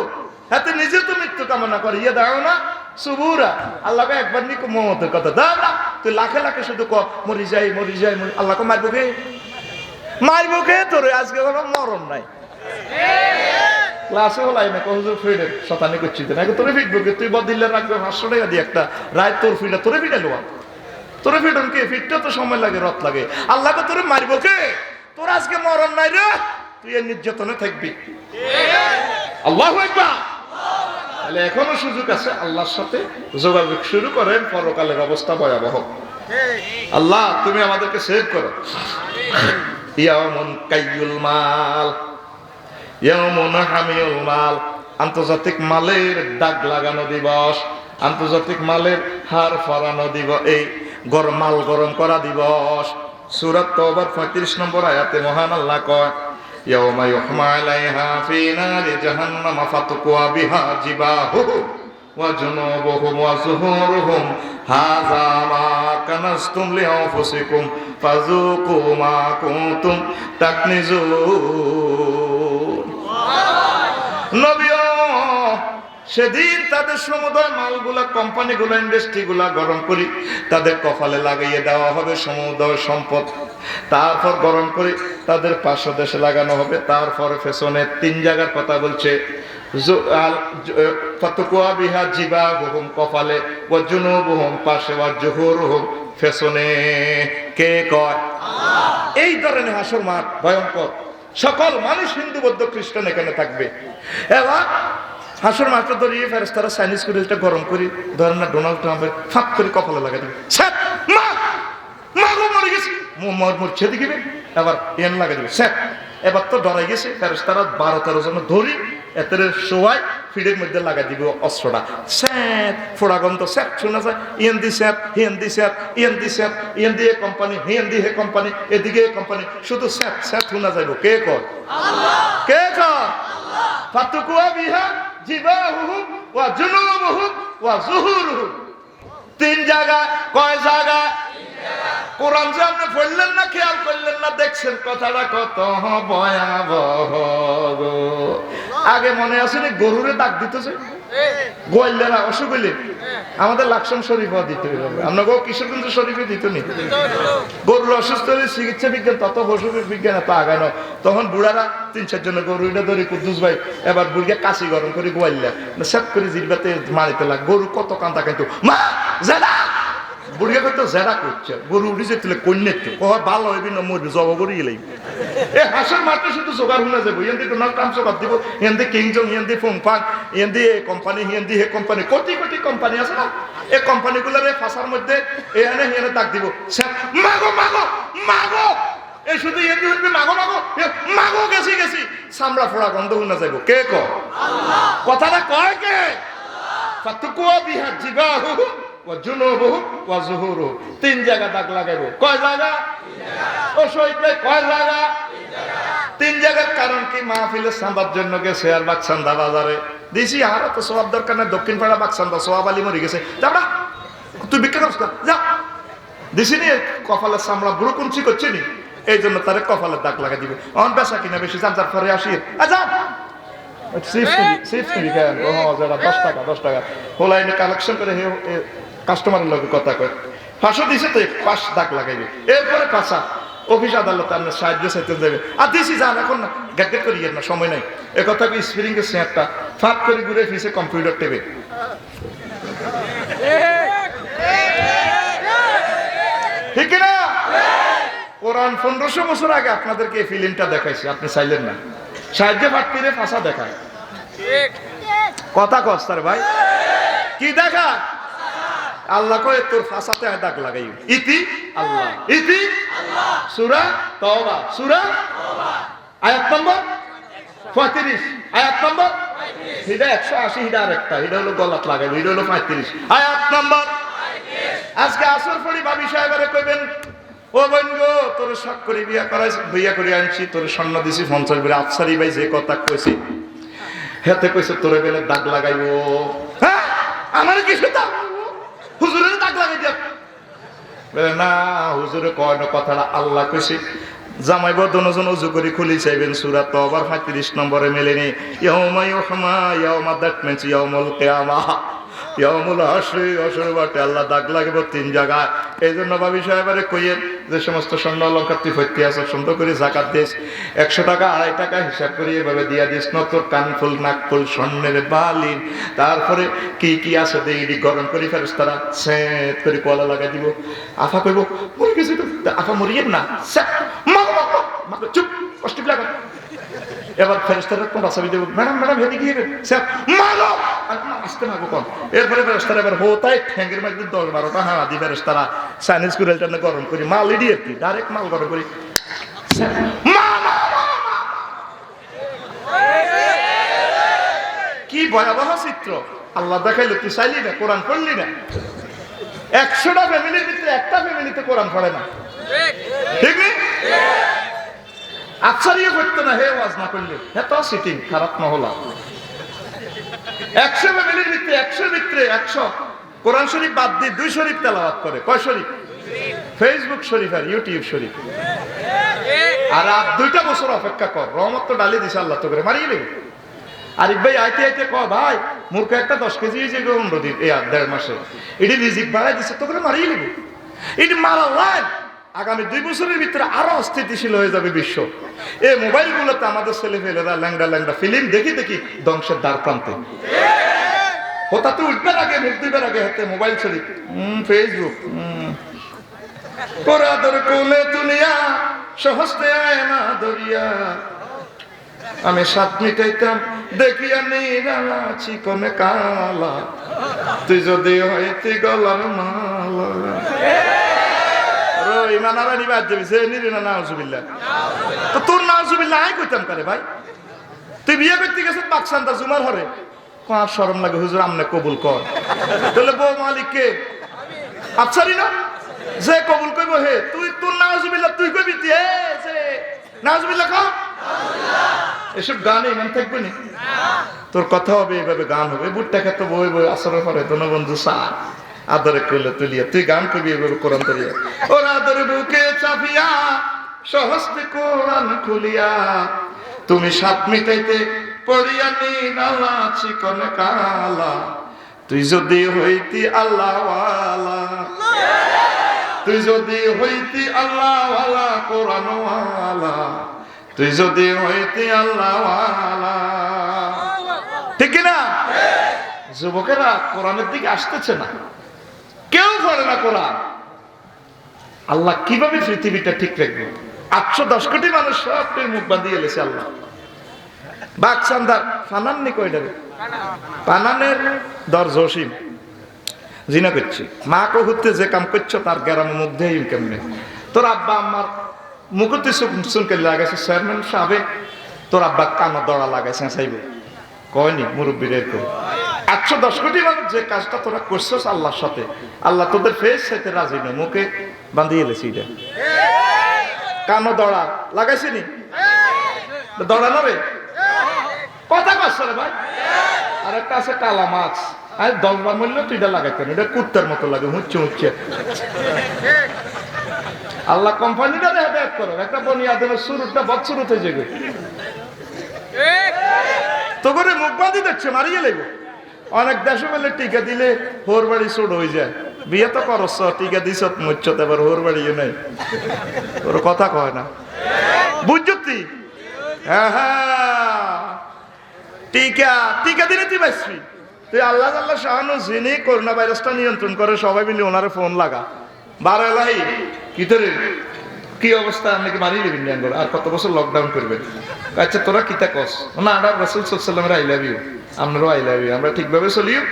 হাতে নিজে তো মৃত্যু কামনা করে, ইয়ে দাও না সুবুরা। আল্লাহকে একবার নি মমতের কথা দাও না, তুই লাখে লাখে শুধু ক মরি যাই মরি যাই, আল্লাহকে মারবো কে? মারবো কে তোরে? আজকে কোনো মরণ নাই, ক্লাসে হলাই না কহুজুর ফিডের শতানি করছি না, তোরে ফিটবো কে? তুই বদিল্লা রাখবে 500 টাকা দিয়ে একটা রায়, তোর ফিডা তোরে ফিটাইলো, তোরে ফিটন কে? ফিটতে তো সময় লাগে, রত লাগে। আল্লাহকে তোরে মারবো কে? তোর আজকে মরণ নাই রে, তুই এর নির্যাতনে থাকবি। আল্লাহু আকবার। তাহলে এখনো সুযোগ আছে, আল্লাহর সাথে যোগাযোগ শুরু করেন, পরকালের অবস্থা ভয়াবহ। আল্লাহ তুমি আমাদেরকে সেভ করো। ইয়াউমুন কাইয়ুল মাল, ইয়াউমুন হামিউল মাল, আন্তর্জাতিক মালের দাগ লাগানো দিবস, আন্তর্জাতিক মালের হার ফরানো দিবস, এই মাল গরম করা দিবস। সূরা তাওবার 35 নম্বর আয়াতে মহান আল্লাহ কয় ইয়াউমা ইউহমা আলাইহা ফি নারি জাহান্নাম ফাতুকুয়া বিহা জিবাহুহুম ওয়া জুনুবুহুম ওয়া যুহুরুহুম হাযা মা কানাসতুম লিআনফুসিকুম ফাযুকু মা কুনতুম তাকনিজুন। নবী সেদিন তাদের সমুদয় মালগুলা, কোম্পানিগুলা, ইন্ডাস্ট্রিগুলা গরম করি তাদের কপালে লাগাইয়ে দেওয়া হবে সমুদয় সম্পদ। তারপর গরম করে তাদের পার্শ্ব দেশে লাগানো হবে। তারপরে পেছনে 3 জায়গার কথা বলছে, ফাতুকুয়া বিহা জিবাহুম কপালে ওয়া জুনুবুহুম পাশে ওয়া জুহুরুহুম পেছনে। কে কয়? এই ধরনের হাসর মাঠ ভয়ঙ্কর, সকল মানুষ হিন্দু বৌদ্ধ খ্রিস্টান এখানে থাকবে। এবার হাসর মাঠটা ধরিয়ে ফেরেশতারা চাইনিজ করে এটা গরম করি, ধরেন না ডোনাল্ড ট্রাম্পের ফাঁক করে কপালে লাগাই দেবে, মরে গেছে মরছে দিকে, এবার এন লাগাই দেবে স্যাপ। এবার তো ডরাই গেছে ফেরেশতারা 12-13 জন ধরি এতের শোয়াই ফিডের মধ্যে লাগাই দিবে অস্ত্রটা, স্যাপ ফোড়া গন্ধ স্যাপ শোনা যায়, ইয়েন দি স্যাপ হিয়েন দি স্যাপ ইয়েন দি স্যাপ ইয়েন দিয়ে কোম্পানি হিয়েন দি হে কোম্পানি এদিকে কোম্পানি, শুধু স্যাপ স্যাপ শোনা যাইব। কে কর? কে কর? ফাতুকুয়া বিহা জিবাহুম ওয়া জুনুবুহুম ওয়া জুহুরুহুম। 3 জায়গা। কয় জায়গা? কোরআন যে আপনি পড়লেন না, খেয়াল করলেন না, দেখছেন কথাটা কত ভয়াবহ। আগে মনে আসেনি গরুরে ডাক দিতেছে, গোয়াল্লারা অসুখ হইলে আমাদের লাকসাম শরীফও দিতে হবে, আপনাকে কিশোরগঞ্জ শরীফে দিত নি। গরুর অসুস্থ হলে চিকিৎসা বিজ্ঞান তত পশু বিজ্ঞান এত আগানো, তখন বুড়ারা 3-4 জন গরুটা ধরে কুদ্দুস ভাই এবার বুড়িয়া কাশি গরম করে গোয়াল্লা সেট করে জিরবাতে মারিতে লাগ, গরু কত কান্দা কিন্তু মা জেডা বুড়িয়া করতো জেডা করছে, গরু উঠে যেতে কন্যাতে কয় ভালো হইবি না মরবি জব করে গেলেই। এ হাসর মাত্র শুধু জোগাড় শুনে যাবো, এন দিয়ে ডোনাল্ড ট্রাম্প জোগাড় দিব, এন দিয়ে কিংজং, এন দিয়ে ফোংফাং, এন দিয়ে কোম্পানি, এন দিয়ে হে কোম্পানি, কোটি কোটি কোম্পানি আছে না, এই কোম্পানিগুলোর ফাঁসার মধ্যে এখানে এনে ডাক দিব, মাগো মাগো মাগো, এই শুধু এন দিয়ে হইবে মাগো মাগো মাগো, গেছি গেছি চামড়া ফোড়া গন্ধ শুনে যাইব। কে কয়? কথাটা কয় কে? ফাতুকুয়া বিহা জিবাহুম ওয়া জুনুবুহুম ওয়া জুহুরুহুম। 3 জায়গা দাগ লাগাইব। কয় জায়গা? ও শহীদ ভাই কয় জায়গা? 3 জায়গার কারণ কি? মাহফিলের চাঁদার জন্য গেছে আর বাকসান্দা বাজারে দিছি, আর তো সওয়াব দরকার না, দক্ষিণ পাড়া বাকসান্দা সোয়াব আলী মরে গেছে, যাবা তুই বিক্রি করছ না, যা দিছি নি, কপালের চামড়া বুড়ো কুঞ্চি করছে নি, এই জন্য তারে কপালের দাগ লাগাই দিবে। অন বেচা কিনা বেশি জানজার পরে আসি যা 10 টাকা হোলাইনে কালেকশন করে কাস্টমারের লোক কথা কয়, 500 দিছে তো 5 দাগ লাগাইবে, এরপরে পাশা অফিস আদালতে আপনার সাহায্য চাইতে যাবে, আর দিছি যান এখন না গেট গেট করি না, সময় নাই। এ কথা কি স্প্রিং এর চেয়ারটা ফাঁক করে ঘুরে ফিসে কম্পিউটার টেবে, ঠিক না? কোরআন 1500 বছর আগে আপনাদেরকে এই ফিল্মটা দেখাইছে, আপনি চাইলেন না, সাহায্য ফাঁকতিরে ফাঁসা দেখায়। কথা কস্তার ভাই কি দেখা? আল্লাহ কয় তোর ফাঁসাতে দাগ লাগাই, ইতি আল্লাহ, ইতি আল্লাহ। সূরা তাওবা, সূরা আয়াত নম্বর 35, আয়াত নম্বর হিদা 180, হিদা আরেকটা, হিদা হলো গলাত লাগাইল, হিদা হলো 35, আয়াত নম্বর 35। আজকে আসর পড়ি ভাবি সাহেবারে কইবেন, ও বোন গো তোর শখ করে বিয়া করাইছি, বিয়া করে আনছি, তোর স্বর্ণ দিছি 50 বেলা, আফসারি ভাই যে কথা কইছি হেতে কইছে তোরে বেলে দাগ লাগাইবো, হ্যাঁ আমার কিছু দাগ হুজুরের দাগ লাগাই দিয়া, না হুজুরে কয় না, কথাটা আল্লাহ কইছে। জামাইব দুজন উজু করে খুলি চাইবেন, সূরা তাওবার 35 নম্বরে মেলেনি, ইয়াউমা ইউহমা ইয়াউমা, দ্যাট মিন্স ইয়াউমুল কিয়ামাহ, ইয়াউমুল হাসর, হাসর বাটে আল্লাহ দাগ লাগবে 3 জায়গায়। এই জন্য ভাবি সাহেবারে কইয়েন যে সমস্ত স্বর্ণ অলঙ্কার তুই ভর্তি আছে সুন্দর করে জাকাত দিস, 100 টাকা 2.5 টাকা হিসাব করে এভাবে দিয়া দিস, নতর কানফুল নাকফুল স্বর্ণের বালির, তারপরে কি কি আছে দেখি গরম করে ফেরেশতারা সেট করে কলা লাগাই দিব। আফা কইব মরে গেছে তো, আফা মরিয়েন না, চুপ কষ্ট লাগা। এবার ফেরেশতারা কোন রাসাবি দেব, ম্যাডাম ম্যাডাম হেদি গিয়ে স্যার মারো, আসতে মাগো কোন। এরপরে ফেরেশতারা এবার হোতায় ঠ্যাঙ্গের মধ্যে 10-12টা হাওয়া দি ফেরেশতারা চাইনিজ কুড়ালটা গরম করি, মাল ইডি আর কি ডাইরেক্ট মাল গরম করি, কি ভয়াবহ চিত্র আল্লাহ দেখাইলো। তুই চাইলি না, কোরআন পড়লি না। 100টা ফ্যামিলির ভিতরে একটা ফ্যামিলিতে কোরআন পড়ে না, ঠিক নেই? আফসারিও করতো না হে ওয়াজ না করলে, এত সিটিং খারাপ মহলা। 100 ফ্যামিলির ভিতরে 100 ভিতরে 100 কোরআন শরীফ বাদ দিয়ে 2 শরীফ তেলাওয়াত করে। কয় শরীফ? ফেসবুক শরীফ আর ইউটিউব শরীফ। আর 2টা বছর অপেক্ষা কর, রহমত তো ডালি দিছে আল্লাহ তো করে মারিয়ে নেবে। আরিফ ভাই আইতে আইতে কয় ভাই মূর্খ একটা 10 কেজি হয়েছে 15 দিন, 1.5 মাসে এটি রিজিক বাড়াই দিছে তো করে মারিয়ে নেবে। এটি মারা লাইন আগামী 2 বছরের ভিতরে আরো অস্থিতিশীল হয়ে যাবে বিশ্ব। এই মোবাইলগুলোতে আমাদের ছেলেপেলেরা ল্যাংড়া ল্যাংড়া ফিল্ম দেখি দেখি ধ্বংসের দ্বার প্রান্তে। হঠাৎ উঠবার আগে, মুখ দিবার আগে হাতে মোবাইল ছড়ি, ফেসবুক, পরাদর কোলে তুলিয়া সহস্তে আয় না দরিয়া, আমি সাত মিটাইতাম দেখিয়া নিরালা চিকনে কালা, তুই যদি হইতি গলার মালা। ইমান আর নিবাদ যাবি সে নিরি না নাউজুবিল্লাহ। তো তোর নাউজুবিল্লাহ আই কইতাম কারে ভাই, তুই বিয়ে করতে গেছিস বাকসান্তা জুমার হরে, আর শরম লাগে হুজুর আমনে কবুল কর। তাহলে বউ মালিককে আফসারি না যে কবুল কইব হে, তুই তোর নাউজুবিল্লাহ তুই কইবি তুই এ যে নাউজুবিল্লাহ কর। এসব গানে ইমান থাকবে না, তোর কথা হবে এভাবে, গান হবে। বুটটা খেতে বই বই আসরের পরে দোনো বন্ধু সা আদরে কইলে তুলিয়া তুই গান কবি এভাবে কোরআন ধরিয়া, ওর আদরে বুকে চাপিয়া সহস্তে কোরআন খুলিয়া, তুমি সাত মিটাইতে পড়িয়া নিরালা চিকনে কালা, তুই যদি হইতি আল্লাহওয়ালা, তুই যদি হইতি আল্লাহওয়ালা কোরআনওয়ালা, তুই যদি হইতি আল্লাহওয়ালা। ঠিক না? যুবকেরা কোরআনের দিকে আসতেছে না, কেউ পড়ে না কোরআন। আল্লাহ কিভাবে পৃথিবীটা ঠিক রাখবে? 810 কোটি মানুষ সবের মুখ বাঁধিয়ে এলেছে আল্লাহ। বাকসান্দার ফানান নি কয়টারে, পানানের দর জসিম জিনা করছি, মা কো হতে যে কাম করছো তার গ্রাম মুখ দিয়ে ইনকাম নেই। তোর আব্বা আমার মুখতে শুনকে লাগাইছে চেয়ারম্যান সাহেব, তোর আব্বা কানো দড়া লাগাইছে চাইবে কয়নি মুরব্বীর এরকম। 810 কোটি মানুষ যে কাজটা তোরা করছিস আল্লাহর সাথে, আল্লাহ তোদের ফেস সাথে রাজি নয়, মুখে বাঁধিয়ে এলেছি। এটা কানো দড়া লাগাইছে নি, দড়া নবে কথা কষ্ট রে ভাই। আর একটা আছে কালা মাছ, আর 10 বার মূল্য তুই এটা লাগাইতেন, এটা কুত্তার মতো লাগে মুচ্ছে মুচ্ছে। আল্লাহ কোম্পানিটা হেদায়েত করো, একটা বনি আদমের শুরুটা বৎসরুত হয়ে যাবে, তো করে মুখ বাঁধি দেখছে মারিয়ে লাগবে। অনেক দেশে বলে টিকা দিলে হোর বাড়ি ছোট হয়ে যায়, বিয়ে তো করছ টিকা দিছ মুচ্ছ, এবার হোর বাড়িও নাই, ওর কথা কয় না বুঝছি। হ্যাঁ হ্যাঁ, টিকা টিকা দিলে তুই বাঁচবি। তুই আল্লাহ আল্লাহ শাহানু যিনি করোনা ভাইরাসটা নিয়ন্ত্রণ করে, সবাই মিলে ওনারে ফোন লাগা, বারো এলাই কি তোরে কি অবস্থা, আপনাকে মারিয়ে দেবেন ব্যাঙ্গল, আর কত বছর লকডাউন করবেন। আচ্ছা তোরা কিতা কস না, আমরা রাসূল সাল্লাল্লাহু আলাইহি ওয়াসাল্লামের আই লাভ ইউ, আমরাও আই লাভ ইউ, আমরা ঠিকভাবে চলিও।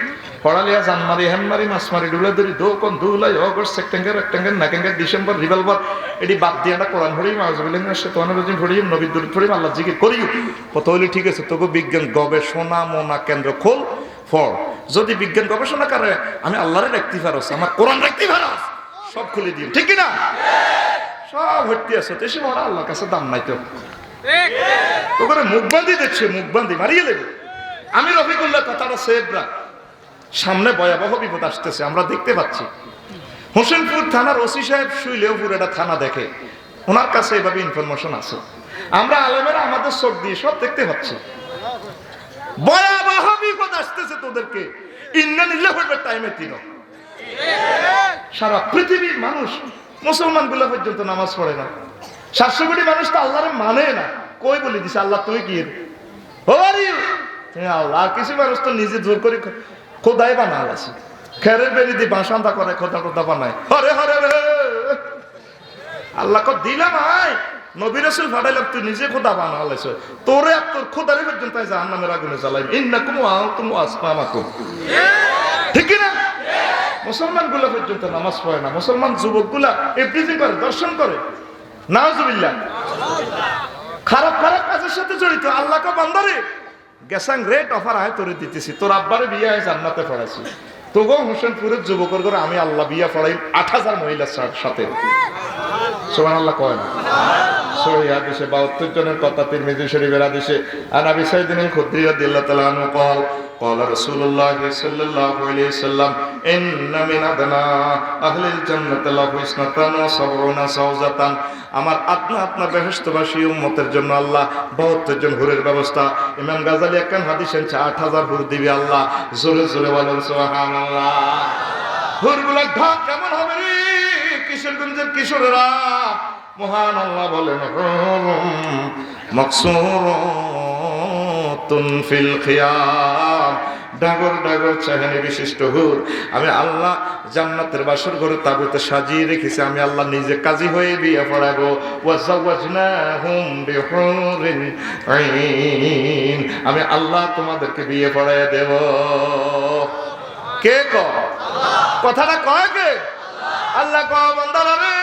পড়ালিয়া জানমারি হ্যানমারি মাসমারি ডুলা ধরি দোকন দুলাই August September October November December revolver এটি বাদ দিয়ে আমরা কোরআন পড়ি, মাউযুবিল্লাহি শাইতানির রাজিম পড়ি, নবীর দরুদ পড়ি, আল্লাহ জিকির করি। কত হইলে ঠিক আছে, তোকে বিজ্ঞান গবেষণা মনা কেন্দ্র খোল ফর, যদি বিজ্ঞান গবেষণা করে আমি আল্লাহরে রাখতে পারস, আমার কোরআন রাখতে পারস, সব খুলে দিও। ঠিক না? সব ভর্তি আছে, দেশে মরা আল্লাহর কাছে দাম নাই তো। তো করে মুখ বান্ধি দেখছে, মুখ বান্ধি মারিয়ে লেগে। আমি রফিকুল্লাহ কথাটা সেভ রাখ, সামনে ভয়াবহ বিপদ আসতেছে, আমরা দেখতে পাচ্ছি। হোসেনপুর থানার ওসি সাহেব শুইলেওপুর এটা থানা দেখে, ওনার কাছে এভাবে ইনফরমেশন আছে, আমরা আলেমেরা আমাদের চোখ দিয়ে সব দেখতে পাচ্ছি। ভয়াবহ বিপদ আসতেছে তোদেরকে, ইন্না লিল্লাহি ওয়া টাইমে তিন সারা পৃথিবীর মানুষ মুসলমান গুলা পর্যন্ত নামাজ পড়ে না, 700 কোটি মানুষ তো আল্লাহরে মানে না। কই বলে দিছে আল্লাহ তুই কি আল্লাহ, আর কিছু মানুষ তো নিজে জোর করে খোদাই বানাল আছে, খেরের বেরি দিয়ে বাসান্দা করে খোদা খোদা বানায়, হরে হরে রে আল্লাহ কো দিলাম আয় নবী রাসূল ফাটাইলাম, তুই নিজে খোদা বানালাইছ, তোরে আর তোর খোদারে পর্যন্ত জাহান্নামের আগুনে জ্বালাইবে। ইন্নাকুম ওয়া আনতুম আসমামাকুম, ঠিক না? মুসলমান গুলা পর্যন্ত নামাজ পড়ে না, মুসলমান যুবক গুলা এভরিথিং করে, দর্শন করে, নাউজুবিল্লাহ, খারাপ খারাপ কাজের সাথে জড়িত। আল্লাহ কা বান্দারে গেসাং রেট অফার আয় তোরে দিতেছি, তোর আব্বারে বিয়ে হয় জান্নাতে পড়াইছি, তোগো হোসেনপুরের যুবকের করে আমি আল্লাহ বিয়া পড়াই 8000 মহিলার সাথে। সুবহানাল্লাহ কয় না? সহিহ হাদিসে 72 জনের কথা তিরমিজি শরীফের হাদিসে, আন আবি সাইদিন আল-খুদরি রাদিয়াল্লাহু তাআলা আনহু قال قال رسول الله صلى الله عليه وسلم ان من ادنى اهل الجنه له 72 سوزatan, আমার আপনা বেহেশতবাসী উম্মতের জন্য আল্লাহ 72 জন হুরের ব্যবস্থা। ইমাম গাজালি একখান হাদিস এনেছে 8000 হুর দিবে আল্লাহ। জোরে জোরে বলেন সুবহানাল্লাহ। হুরগুলোর ঢাক কেমন হবে রে? কিশোরগঞ্জের কিশোরেরা, মহান আল্লাহ বলেন মাকসুরাতুন ফিল খিয়াম, ডাগর ডাগর চাহানি বিশিষ্ট হুর আমি আল্লাহ জান্নাতের বাসর ঘরে তাবুতে সাজিয়ে রেখেছি। আমি আল্লাহ নিজে কাজী হয়ে বিয়ে পড়াবো। ওয়াজাওয়াজনাহুম বিহুরিন আইন, আমি আল্লাহ তোমাদেরকে বিয়ে পড়ায় দেব। কে কয় কথাটা? কয় কে? আল্লাহ কয় বান্দারা রে,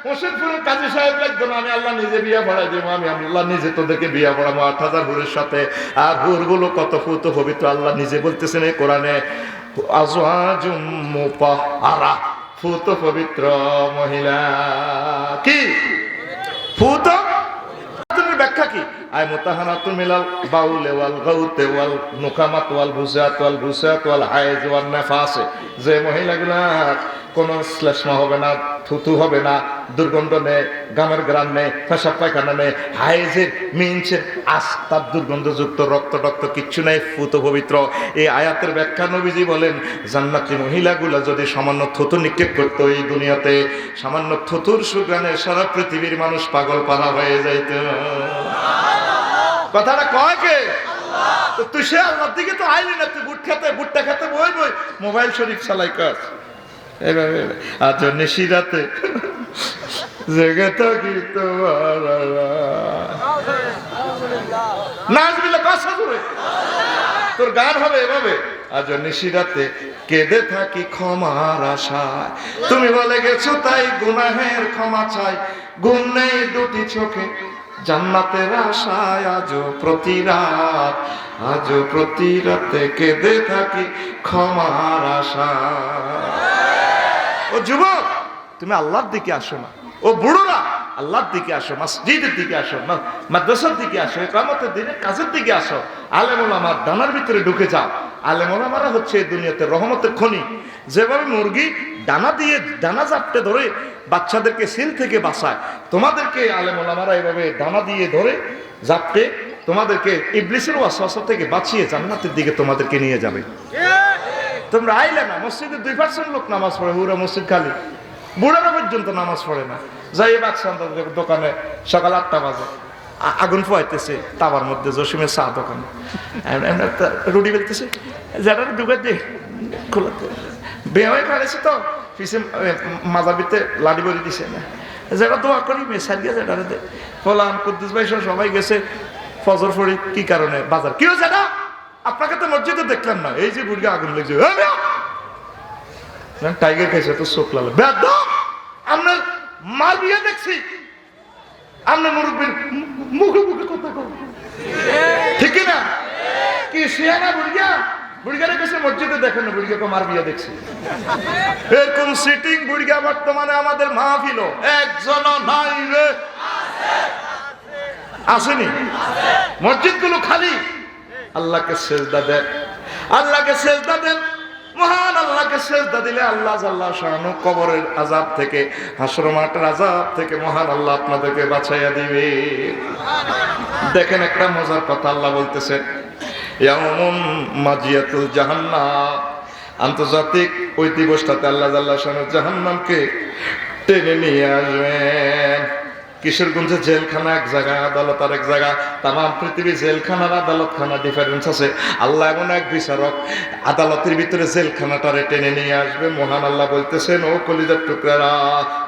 হোসেনপুরের কাজী সাহেব লাগতো না, আমি আল্লাহ নিজে বিয়া পড়াই দেবো। আমি আল্লাহ নিজে তোদেরকে বিয়া পড়াবো ৮,০০০ হুরের সাথে। আর হুরগুলো কত ফুত পবিত্র, আল্লাহ নিজে বলতেছেন এই কোরআনে, আজওয়াজুম মুতাহহারা, ফুত পবিত্র মহিলা। কি ফুত? তুমি ব্যাখ্যা কি? আয় মুতাহানাতুন মিনাল বাউলি ওয়াল গাউতি ওয়াল নুকামাত ওয়াল বুসাত ওয়াল হায়েজ ওয়াল নাফাস, যে মহিলাগুলা কোনো শ্লেষ্মা হবে না, থুতু হবে না, দুর্গন্ধ নেই, গামের গ্রাম নেই, পেশাব পায়খানা নেই, হায়েজের মিনচের আস্তার দুর্গন্ধযুক্ত রক্ত টক্ত কিচ্ছু নেই, ফুত পবিত্র। এই আয়াতের ব্যাখ্যা নবীজি বলেন, জান্নাতি মহিলাগুলা যদি সামান্য থুতু নিক্ষেপ করতো এই দুনিয়াতে, সামান্য থুতুর সুগ্রানে সারা পৃথিবীর মানুষ পাগল পারা হয়ে যাইত। কথাটা কয় কে? তুই সে আল্লাহর দিকে তো আইলি না, তুই বুটটা খেতে বই মোবাইল শরীফ চালাই কাজ। আজ নিশিরাতে জেগে থাকি তোমার নাজবিল্লাহ কাছে জুড়ে তোর গান হবে এভাবে, আজ নিশিরাতে কেঁদে থাকি ক্ষমার আশায়, তুমি বলে গেছো তাই গুনাহের ক্ষমা চাই, গুণ নেই দুটি চোখে জান্নাতের আশায়, আজও প্রতি রাতে কেঁদে থাকি ক্ষমার আশায়। ও যুবক, তুমি আল্লাহর দিকে আসো না। ও বুড়োরা, আল্লাহর দিকে আসো, মসজিদের দিকে আসো, মাদ্রাসার দিকে আসো, ইকামতের দিনের কাজের দিকে আসো। আলেম ওলামার ডানার ভিতরে ঢুকে যাও। আলেম ওলামারা হচ্ছে এই দুনিয়াতে রহমতের খনি। যেভাবে মুরগি ডানা জাপটে ধরে বাচ্চাদেরকে সিল থেকে বাঁচায়, তোমাদেরকে আলেম ওলামারা এভাবে ডানা দিয়ে ধরে জাপটে তোমাদেরকে ইবলিসের ওয়াসওয়াসা থেকে বাঁচিয়ে জান্নাতের দিকে তোমাদেরকে নিয়ে যাবে। তোমরা আইলে না, মসজিদে 2% লোক নামাজ পড়ে, পুরো মসজিদ খালি, বুড়ারা পর্যন্ত নামাজ পড়ে না। যাই বাক্সান্তার দোকানে সকাল 8টা বাজে আগুন পোয়াইতেছে তাবার মধ্যে, জসিমের চা দোকানে রুটি বেলতেছে, যারা ঢুকার দিয়ে খোলাতে বেয়ে খাড়েছে তো পিছিয়ে মাজাবিতে লাডি বলি দিছে না, যারা দোয়া করি মেসার গিয়ে যেটা ফলান কুদ্দুস ভাই সবাই গেছে ফজর ফড়ি। কি কারণে বাজার কি হয়েছে না? আপনাকে তো মসজিদে দেখলাম না, এই যে বুড়িকে আগুন লেগেছে, টাইগার খাইছে তো চোখ লাল, আপনার মার বিয়ে দেখছি, আপনার মুরব্বীর মুখে মুখে কথা কর, ঠিক না? কি শিয়ানা বুড়িগারে গেছে মসজিদে দেখেন না, বুড়িগাকে মার বিয়ে দেখছি। এরকম সিটিং বুড়িগা বর্তমানে আমাদের মাহফিল একজন নাই রে, আসেনি, মসজিদগুলো খালি। আল্লাহকে সেজদা দেন, আল্লাহকে সেজদা দেন, মহান আল্লাহকে সেজদা দিলে আল্লাহ জাল্লাহ শানু কবরের আযাব থেকে, হাসর মাঠের আযাব থেকে মহান আল্লাহ আপনাদেরকে বাঁচাইয়া দিবে। দেখেন একটা মজার কথা আল্লাহ বলতেছেন, ইয়াউমুন মাজিয়াতুল জাহান্নাম, আন্তর্জাতিক ওই দিবসটাতে আল্লাহ জাল্লাহ শানু জাহান্নামকে টেনে নিয়ে আসবেন। কিশোরগঞ্জে জেলখানা এক জায়গায়, আদালত আর এক জায়গা। তাম পৃথিবী জেলখানার আদালতখানা ডিফারেন্স আছে। আল্লাহ এমন এক বিচারক, আদালতের ভিতরে জেলখানাটারে টেনে নিয়ে আসবে। মহান আল্লাহ বলতেছেন, ও কলিজার টুকরারা,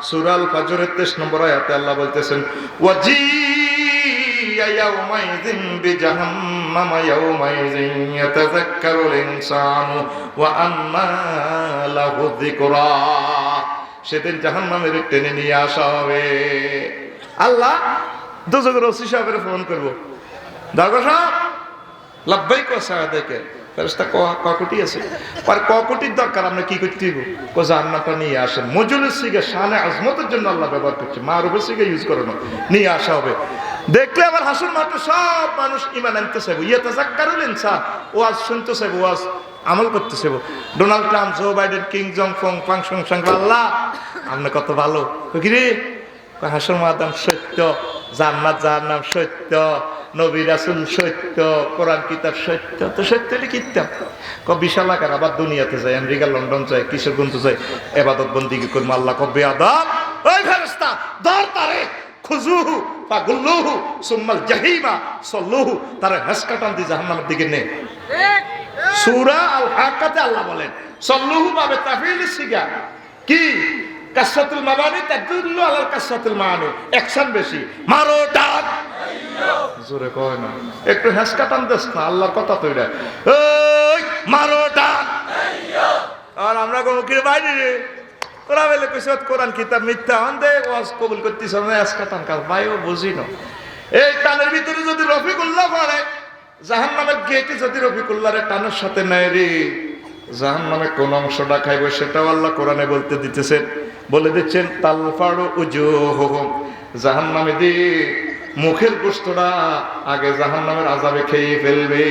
সূরা আল ফাজরের 23 নম্বর আয়াতে আল্লাহ বলতেছেন, ওয়াজিয়া ইয়াউমাইযিন বিজাহান্নামা ইয়াউমাইযিন ইয়াতাযাক্কারুল ইনসানু ওয়া আন্না লাহু যিকরা। সেদিন জাহান্নামের টেনে নিয়ে আসা হবে। আল্লাহ দোজখের ওসি সাহেবের ফোন করবো, দরগা সাহেব লাব্বাইক ওয়া সাআদাকা, ফেরেশতা কোটি আছে, আর কোটির দরকার আমরা কি করতে দিব? কো জান্নাতটা নিয়ে আসেন। মজুলের সিগে শানে আজমতের জন্য আল্লাহ ব্যবহার করছে, মারুফের সিগে ইউজ করে না, নিয়ে আসা হবে। দেখলে আবার হাসুর মাঠে সব মানুষ ঈমান আনতে চাইবো, ইয়াতাযাক্কারুল ইনসান, ওয়াজ শুনতে চাইবো, ওয়াজ আমল করতে চাইবো। ডোনাল্ড ট্রাম্প, জো বাইডেন, কিং জং ফং ফাংশন সংখ্যা, আল্লাহ আপনি কত ভালো, কি রে হাসুর মাদাম সত্য, জান্নাত জাহান্নাম সত্য, নবী রাসূল সত্য, কোরআন কিতাব সত্য, তো সত্য হলে কিতাব বিশাল আকার। আবার দুনিয়াতে যায়, আমেরিকা, লন্ডন যায়, কিশোরগঞ্জ যায়, ইবাদত বন্দেগী করবে। আল্লাহ কবে বেয়াদব, ওই ফেরেশতা ধর তারে, খুজুহু ফাগুল্লুহু সুম্মাল জাহিমা সাল্লুহু, তারে হাসকাটান দিয়ে জাহান্নামের দিকে নে। সূরা আল হাক্কাতে আল্লাহ বলেন সাল্লুহু বাবে তাফঈল সিগা কি কাসরাতুল মাবানি তাদুল্লু আলাল কাসরাতুল মাআনি, অ্যাকশন বেশি, মারো ডাক জোরে কয় না, একটু হাসকাটান দেস না, আল্লাহর কথা তো এটা, ওই মারো ডাক। আর আমরা কোনো কি বাইরে রে তোরা বলে কইছ কোরআন কিতাব মিথ্যা, অন্ধে ওয়াজ কবুল করতেছ না, হাসকাটান কাজ ভাইও বুঝি না। এই টানের ভিতরে যদি রফিকুল্লাহ পড়ে, জাহান্নামের গেটে যদি রফিকুল্লাহর টানের সাথে নেয় রে, জাহান্নামে কোন অংশটা খাইবে সেটাও আল্লাহ কোরআনে বলতে দিতেছেন, বলে দিচ্ছেন তালফাড়ু উজুহুহুম, জাহান্নামে দিয়ে মুখের গোশতটা আগে জাহান্নামের আযাবে খেয়ে ফেলবে।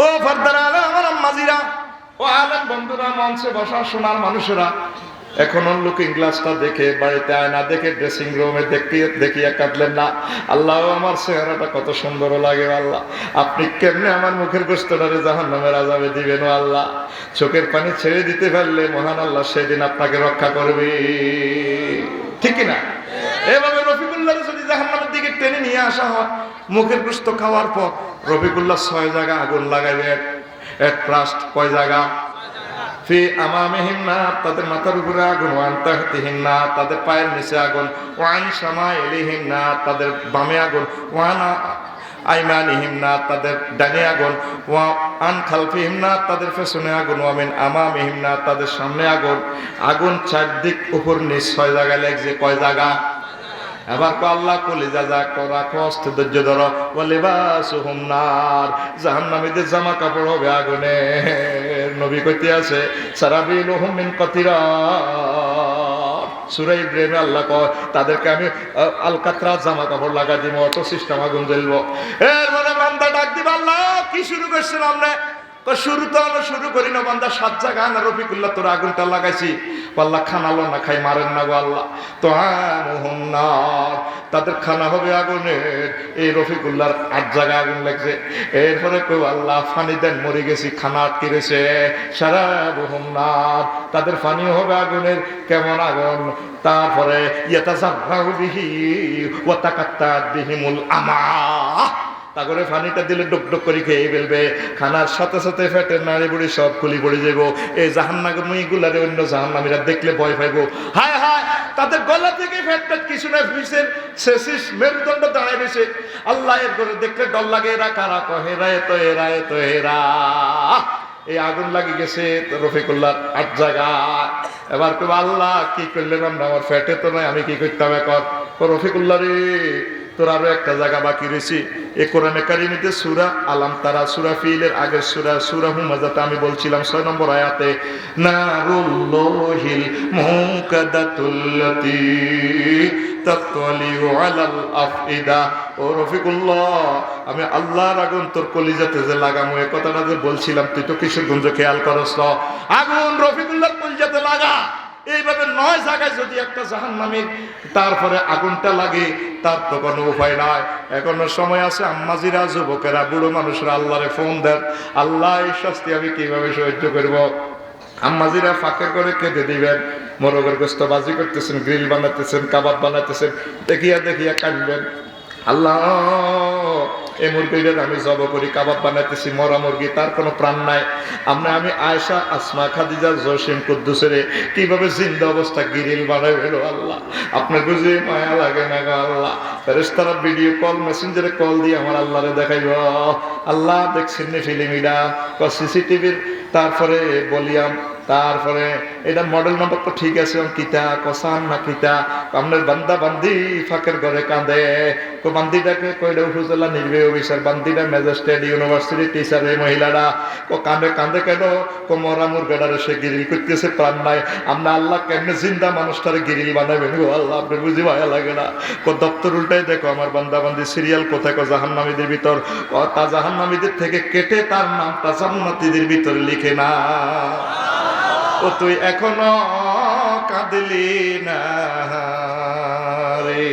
ও ফারদারা আমার আম্মাজিরা, ও আলেম বন্ধুরা, মঞ্চে বসা সোনার মানুষেরা, এখনো লুকিং গ্লাসটা দেখে, বাড়িতে আয়না দেখে, ড্রেসিং রুমে দেখিয়া কাঁদলেন না, আল্লাহ আমার চেহারাটা কত সুন্দর লাগে, আল্লাহ আপনি কেমনে আমার মুখের গোশতটারে জাহান্নামের আযাবে দিবেন আল্লাহ। চোখের পানি ছেড়ে দিতে পারলে মহান আল্লাহ সেদিন আপনাকে রক্ষা করবে, ঠিক কিনা? এভাবে রফিকুল্লাহর যদি জাহান্নামের দিকে টেনে নিয়ে আসা হয়, মুখের গোশত খাওয়ার পর রফিকুল্লাহ 6 জায়গা আগুন লাগাবে। এট ফার্স্ট কয় জায়গা? ফি আমামিহিম নার, তাদের মাথার উপরে আগুন, ওয়ান তাহতিহিম নার, তাদের পায়ের নিচে আগুন, ওয়ান শামাইলিহিম নার, তাদের বামে আগুন, ওয়ান আইমানিহিম নার, তাদের ডানে আগুন, ওয়ান খালফিহিম নার, তাদের পেছনে আগুন, ওয়ামিন আমামিহিম নার, তাদের সামনে আগুন। আগুন চারদিক উপর নিচ 6 জায়গায় লাগছে, কয় জায়গা? এবার আল্লাহ কলিজা যা রাখো, অস্তে ধৈর্য ধরো, ওয়ালিবাসুহুম নার, জাহান্নামীদের জামা কাপড় হবে আগুনের। নবী কইতে আছে সারাবিলুহুম মিন কাতিরাত, সূরা ইব্রাহিমে আল্লাহ কয় তাদেরকে আমি আলকাতরা জামা কাপড় লাগা দিব, অটো সিস্টেম আগুন জ্বলবো। এর মানে বান্দা ডাক দিবা, আল্লাহ কি শুরু করছেন আমরা? শুরু তো আমরা শুরু করি না, বান্দা 7 জায়গা না রফিকুল্লাহ তোর আগুনটা লাগাইছি, আল্লাহ খানালো না খাই মারেন না গো আল্লাহ, তো নার, তাদের খানা হবে আগুনের। এই রফিকুল্লাহর 8 জায়গায় আগুন লাগছে। এরপরে কেউ আল্লাহ ফানি দেন, মরে গেছি, খানা আটকে গেছে, সারা বহুম নার, তাদের ফানিও হবে আগুনের। কেমন আগুন? তারপরে ইয়াতাজাররাউ বিহি ওয়া তাকাত্তাত বিহিমুল আমা, তারপরে পানিটা দিলে ডুক ডুক করে খেয়ে ফেলবে, খানার সাথে সাথে ফেটের নাড়ি বুড়ি সব খুলি পড়ে যাবো। এই জাহান্নামী গুলারে অন্য জাহান্নামীরা দেখলে ভয় পাইবো, হায় হায় তাদের গলা থেকে ফেট কিছু না ফিসের শেষিস মেরুদণ্ড দাঁড়ায় রয়েছে, আল্লাহ এর করে দেখলে ডর লাগে, এরা কারা? কহেরা এতো এরা, এতো এরা। এই আগুন লাগি গেছে রফিকুল্লাহ 8 জায়গায়। এবার কেউ আল্লাহ কি করলেন আমরা, আমার ফেটে তো নয়, আমি কি করতাম এখন? রফিকুল্লাহ রে তোর আরো একটা জায়গা বাকি রয়েছে। এই কোরআনে কারিমে সূরা আলাম তারা, সূরা ফিলের আগের সূরা, সূরা হুমাযাতে আমি বলছিলাম 6 নম্বর আয়াতে, নারুল্লাহিল মুকাদাতুল্লাতী তাতলিউ আলাল আফইদা। ও রফিকুল্লাহ, আমি আল্লাহর আগুন তোর কলিজাতে যে লাগামু, এই কথাটা যে বলছিলাম, তুই তো কিশোরগঞ্জ খেয়াল করস, আগুন রফিকুল্লাহর কলিজাতে লাগা। এইভাবে 9 জায়গায় যদি একটা জাহান্নামীর তারপরে আগুনটা লাগে, তার তো কোনো উপায় নাই। এখনো সময় আছে। আম্মাজিরা, যুবকেরা, বুড়ো মানুষরা আল্লাহরে ফোন দেন, আল্লাহ এই শাস্তি আমি কিভাবে সহ্য করব? আম্মাজিরা ফাঁকে করে কেঁদে দিবেন, মোরগের গোশত বাজি করতেছেন, গ্রিল বানাতেছেন, কাবাব বানাতেছেন, দেখিয়া দেখিয়া কাঁদবেন, আল্লাহ এই মুরগিটা আমি জব করি, কাবাব বানাইতেছি, মরা মুরগি, তার কোনো প্রাণ নাই। আমি আয়েশা, আসমা, খাদিজা, জসিম, কুদ্দুসের কিভাবে জিন্দা অবস্থা গ্রিল বানাই বেরো, আল্লাহ আপনার বুঝে মায়া লাগে না গো আল্লাহ। ফেরেশতারা ভিডিও কল, মেসেঞ্জারে কল দিয়ে আমার আল্লাহরে দেখাইব, আল্লাহ দেখছেন নি ফিল্মিটা, সিসিটিভির তারপরে বলিয়াম, তারপরে এটা মডেল নাম্বার তো ঠিক আছে, কিতা কসান না কিতা, আপনার বান্দা বান্দি ফাঁকের ঘরে কাঁদে, বান্দিটাকে কইলে উপজেলা নির্বাহী অফিসার, বান্দিটা ম্যাজিস্ট্রেট, ইউনিভার্সিটি টিচার, এই মহিলারা কাঁদে কাঁদে কেন? মরা মুরগাটারে সে গিরিল করতেছে, প্রাণ নাই। আমরা আল্লাহ কেমনে জিন্দা মানুষটারে গিরিল বানাবেন গো আল্লাহ, আপনি বুঝি ভালো লাগে না? দপ্তর উল্টাই দেখো আমার বান্দা বান্দি সিরিয়াল কোথায়, জাহান্নামীদের ভিতর, তা জাহান্নামীদের থেকে কেটে তার নামটা জান্নাতীদের ভিতরে লিখে না। ও তুই এখনো কাঁদলি না রে,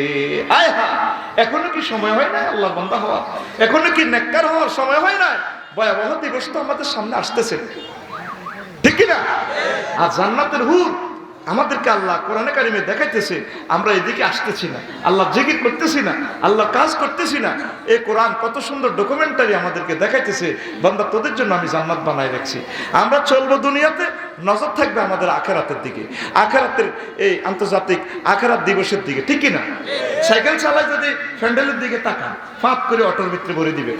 আয় হা এখনো কি সময় হয় না আল্লাহর বান্দা হওয়া? এখনো কি নেককার হওয়ার সময় হয় না? ভয়াবহ দিবস তো আমাদের সামনে আসতেছে, ঠিক কি না? আর জান্নাতের হুর আমাদেরকে আল্লাহ কোরআনে কারিমে দেখাইতেছে, আমরা এদিকে আসতেছি না, আল্লাহ জিকির করতেছি না, আল্লাহ কাজ করতেছি না। এই কোরআন কত সুন্দর ডকুমেন্টারি আমাদেরকে দেখাইতেছে, বান্দা তোদের জন্য আমি জান্নাত বানাই রাখছি। আমরা চলবো দুনিয়াতে, নজর থাকবে আমাদের আখেরাতের দিকে, আখেরাতের এই আন্তর্জাতিক আখেরাত দিবসের দিকে, ঠিক কি না? সাইকেল চালায় যদি ফ্যান্ডেলের দিকে তাকান, ফাঁপ করে অটোর ভিতরে ভরে দিবে।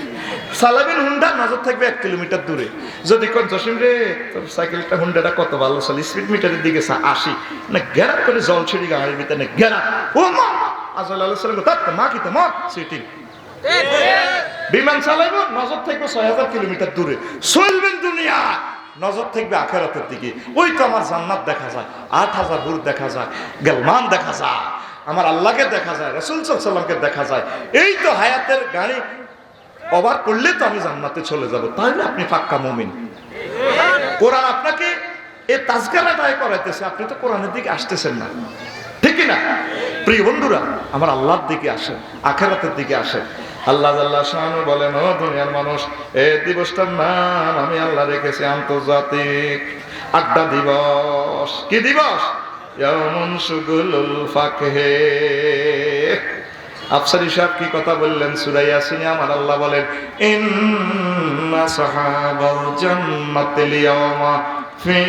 চালাবেন হুন্ডা, নজর থাকবে 1 কিলোমিটার দূরে। যদি কোন জসিম রে তোর সাইকেলটা হুন্ডাটা কত ভালো চলে, স্পিড মিটারের দিকে আসি না, গেরাত করে জল ছিড়ি গাড়ির ভিতরে গেরা, ও মা আজল আল্লাহ সাল্লাম তার মা কি তো মত সিটিং। বিমান চালাইব, নজর থাকবে 6000 কিলোমিটার দূরে। চলবেন দুনিয়া, নজর থাকবে আখেরাতের দিকে। ওই তো আমার জান্নাত দেখা যায়, 8000 হুর দেখা যায়, গেলমান দেখা যায়, আমার আল্লাহকে দেখা যায়, রাসূল সাল্লাল্লাহু আলাইহি ওয়াসাল্লামকে দেখা যায়। এই তো হায়াতের গাড়ি ওভার করলে তো আমি জান্নাতে চলে যাব। তাহলে আপনি পাক্কা মুমিন। কোরআন আপনাকে এই তাজকিরাটাই করাইতেছে, আপনি তো কোরআনের দিকে আসতেছেন না, ঠিক না? প্রিয় বন্ধুরা, আমার আল্লাহর দিকে আসেন, আখিরাতের দিকে আসেন। আল্লাহ জাল্লা শানু বলেন, ও দুনিয়ার মানুষ, এই দিবসটার নাম আমি আল্লাহ রেখেছি আন্তর্জাতিক আড্ডা দিবস। কি দিবস? ইয়াউমুন শুগুলুল ফাকহে। আফসারি সাহেব কি কথা বললেন সূরা ইয়াসিনে? আমার আল্লাহ বলেন, ইন্না সাহাবাল জান্নাতিল ইয়াওমা ফি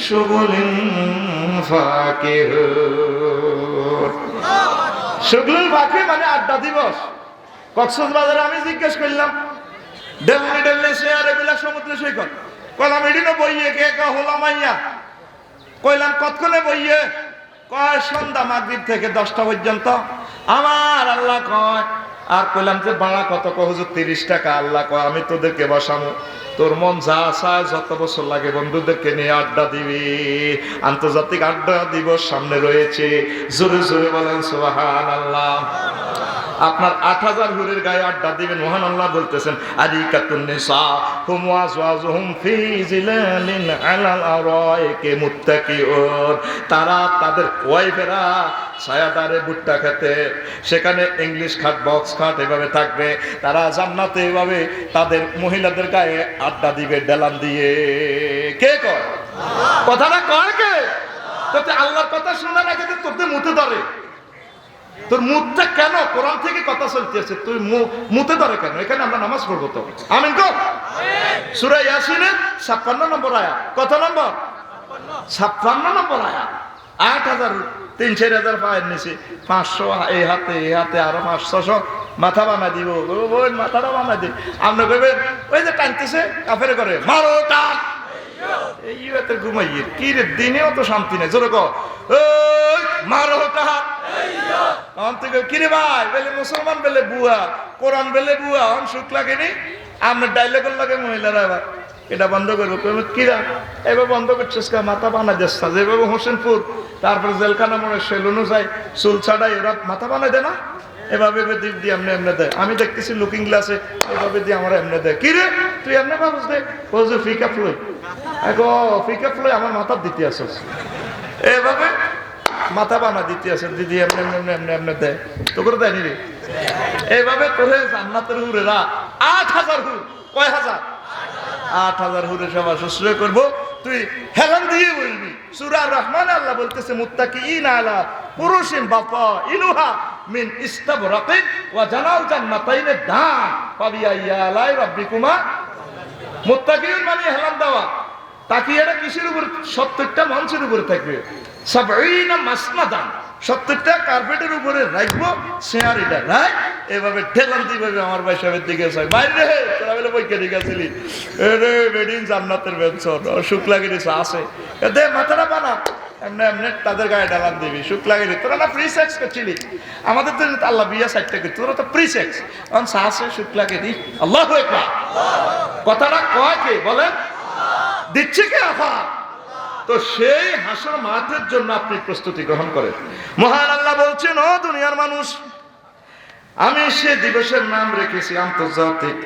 শুগুলিন ফাকিহুন। শুগুলুল ফাকি মানে আড্ডা দিবস। কক্সবাজারে আমি জিজ্ঞেস করলাম, ডেলনি শেয়ার এগুলা সমুদ্র সৈকত, কলাম এডিনো বইয়ে কে কা হলাম আইয়া, কইলাম কতক্ষণে বইয়ে? কয় সন্ধ্যা মাগরিব থেকে 10টা পর্যন্ত। আমার আল্লাহ কয়, আর কইলাম যে ভাড়া কত? কয় হুজুর 30 টাকা। আল্লাহ কয়, আমি তোদেরকে বসামো, তোর মন যা চায় যত বছর লাগে বন্ধুদেরকে নিয়ে আড্ডা দিবি। আন্তর্জাতিক আড্ডা দিবস সামনে রয়েছে, জোরে জোরে বলেন সুবহানাল্লাহ। আপনার 8000 হুরের গায়ে আড্ডা দিবেন। মহান আল্লাহ বলতেছেন, আরিকাতুন নিসা হুম ওয়াজওয়াজুহুম ফি জিলালিন আলাল আরাইকি মুত্তাকিউন। তারা তাদের ওয়াইফেরা ছায়াদারে ভুট্টা খেতে, সেখানে ইংলিশ খাট, বক্স খাট এভাবে থাকবে। তারা জান্নাতে এভাবে তাদের মহিলাদের গায়ে আড্ডা দিবে ডেলান দিয়ে। কে কয় কথাটা? কয় কে? তোতে আল্লাহর কথা শোনা না, কিন্তু তোতে মুতে ধরে। তোর মুখটা কেন? কোরআন থেকে কথা চলতেছে, তুই মুতে ধরে কেন? এখানে আমরা নামাজ পড়বো তো। আমিন কর। সূরা ইয়াসিনের 56 নম্বর আয়াত। কত নম্বর? 56 নম্বর আয়াত। 8000 3-4000 পায়ের নিচে 500 এই হাতে আরো 500 মাথা বানা দিব। ওই মাথাটা বানা দি। আমরা কইবেন ওই যে টানতেছে কাফের করে, মারো টান। এই ইউতে ঘুমাইয়ে কি রে, দিনেও তো শান্তি নেই। জোরে কর, ওই মারো টান। কিরে ভাই বেলে মুসলমান বেলে বুয়া, কোরআন বেলে বুয়া, অন সুখ লাগেনি? আমরা ডাইলেগর লাগে মহিলারা এবার এটা বন্ধ করবো। কিরা এবার বন্ধ করছিস কা? মাথা বানা যাচ্ছে যেভাবে হোসেনপুর, তারপরে জেলখানা মোড়ে সেলুনও যায়, চুল ছাড়াই এরা মাথা বানাই দেয় না, এভাবে দিক দিয়ে এমনি এমনি দেয়। আমি দেখতেছি লুকিং গ্লাসে এভাবে দিয়ে আমার এমনি দেয়। কি রে তুই এমনি ভাবস দে? ও যে ফিকা ফ্লোই, ফিকা ফ্লোই আমার মাথার দিতে আসস, এভাবে মাথা বানা দিতে আছে দিদি, এমনি এমনি এমনি এমনি দেয়। তো করে দেয়নি রে? এইভাবে তোরে জান্নাতের হুরেরা 8000 হুর। কয় হাজার? 8000 হুরে সভা শুশ্রূষা করবো। তুই হেলান দিয়ে বলবি। সূরা রহমানে আল্লাহ বলতেছে, মুত্তাকিইনা আলা ফুরুশিন বাতাইনুহা মিন ইস্তাবরাকিন ওয়া জানাল জান্নাতাইন দান ফাবিআইয়া আলাই রাব্বিকুমা। মুত্তাকিন মানে হেলান দেওয়া। তাকিয়াটা কিসের উপর? 70টা মঞ্চের উপরে থাকবে। 70 মাসনাদান, 70টা কার্পেটের উপরে রাখবো। শেয়ার এটা রাখ, এভাবে ঠেলান দিবে। আমার ভাই সাহেবের দিকে চাই বাইরে রে, তোরা বলে বইকে দিকেছিলি রে বেডিন জান্নাতের বেঞ্চন সুখ লাগে রে আছে দে মাথাটা বানা, এমনি এমনি তাদের গায়ে ঢালান দিবি। সুখ লাগে রে, তোরা না প্রি সেক্স করছিলি? আমাদের তো আল্লাহ বিয়া সাইডটা করছি, তোরা তো প্রি সেক্স। অন সাহসে সুখ লাগে দি। আল্লাহু আকবার। কথাটা কয় কে বলেন? দিচ্ছে কে? আফা। তো সেই হাসর মাঠের জন্য আপনি প্রস্তুতি গ্রহণ করেন। মহান আল্লাহ বলছেন, ও দুনিয়ার মানুষ, আমি সে দিবসের নাম রেখেছি আন্তর্জাতিক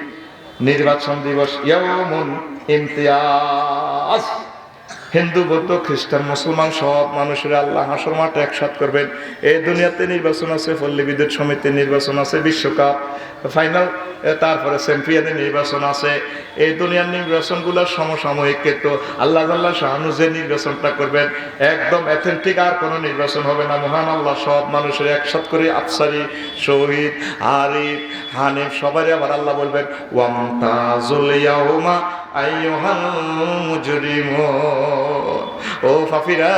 নির্বাচন দিবস, ইয়াউমুল ইমতিয়াজ। হিন্দু বৌদ্ধ খ্রিস্টান মুসলমান সব মানুষের আল্লাহ হাসর মাঠে একসাথ করবেন। এই দুনিয়াতে নির্বাচন আছে, পল্লী বিদ্যুৎ সমিতির নির্বাচন আছে, বিশ্বকাপ ফাইনাল, তারপরে চ্যাম্পিয়নের নির্বাচন আছে। এই দুনিয়ার নির্বাচনগুলো সমসাময়িক, কিন্তু আল্লাহ আল্লাহ শাহানু যে নির্বাচনটা করবেন একদম অথেন্টিক, আর কোনো নির্বাচন হবে না। মহান আল্লাহ সব মানুষের একসাথ করে আফসারি, শহীদ, আরিফ, হানিফ সবারই আবার আল্লাহ বলবেন ওয়ামতাজুল ইয়াউমা আইয়ুহাল মুজরিমুন, ও পাপীরা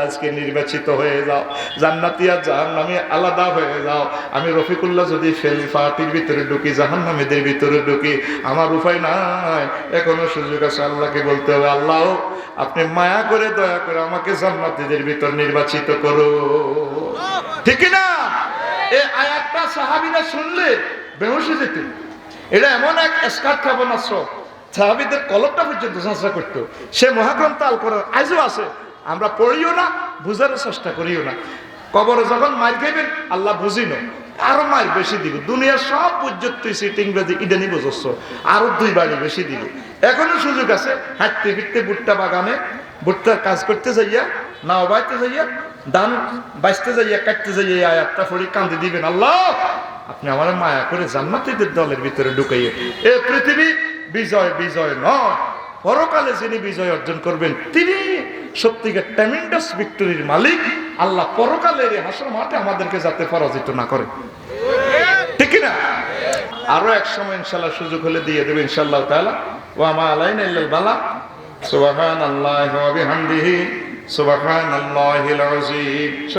আজকে নির্বাচিত হয়ে যাও, জান্নাতি আর জাহান্নামী আলাদা হয়ে যাও। আমি রফিকুল্লাহ যদি পার্টির ভিতরে ঢুকি, জাহান্নামীদের ভিতরে ঢুকি, আমার উপায় নাই, এখনো সুযোগ আছে। আল্লাহকে বলতে হবে আল্লাহ আপনি মায়া করে দয়া করে আমাকে জান্নাতীদের ভিতর নির্বাচিত করো, ঠিক না? এই আয়াতটা সাহাবীরা শুনলে বেহুশ হয়ে যেত। এটা এমন এক স্কার্ট ক্ষেপণাস্ত্র, সাহাবীদের কলবটা পর্যন্ত ঝাঁঝরা করতো। সে মহাগ্রন্থ আল কোরআন আজও আছে, আমরা পড়িও না, বুঝার চেষ্টা করিও না। কবরে যখন মার খাইবেন আল্লাহ বুঝি না, আরো মার বেশি দিব। দুনিয়ার সব বুঝত তুই সিটিং বেদি ইডানি বুঝছ, আরো 2 বাড়ি বেশি দিব। এখনো সুযোগ আছে, হাঁটতে ফিরতে ভুট্টা বাগানে ভুট্টার কাজ করতে যাইয়া, নাও বাইতে যাইয়া, ধান বাইতে যাইয়া, কাটতে যাইয়া আয়াতটা পড়ি কান্দি দিবেন, আল্লাহ আপনি আমার মায়া করে জান্নাতীদের দলের ভিতরে ঢুকাইয়ে। এ পৃথিবী বিজয় বিজয় নয়, পরকালে যিনি বিজয় অর্জন করবেন তিনি সত্যিকার ট্রেমেন্ডাস ভিক্টরির মালিক। আল্লাহ পরকালের হাসর মাঠে আমাদেরকে যাতে পরাজিত না করে, ঠিক না? আরো এক সময় ইনশাআল্লাহ সুযোগ হলে দিয়ে দেবে ইনশাআল্লাহ তাআলা। ওয়া মা আলাইনা ইল্লাল বালা, সুবহানাল্লাহি ওয়া বিহামদিহি, সুবহানাল্লাহিল আযীম।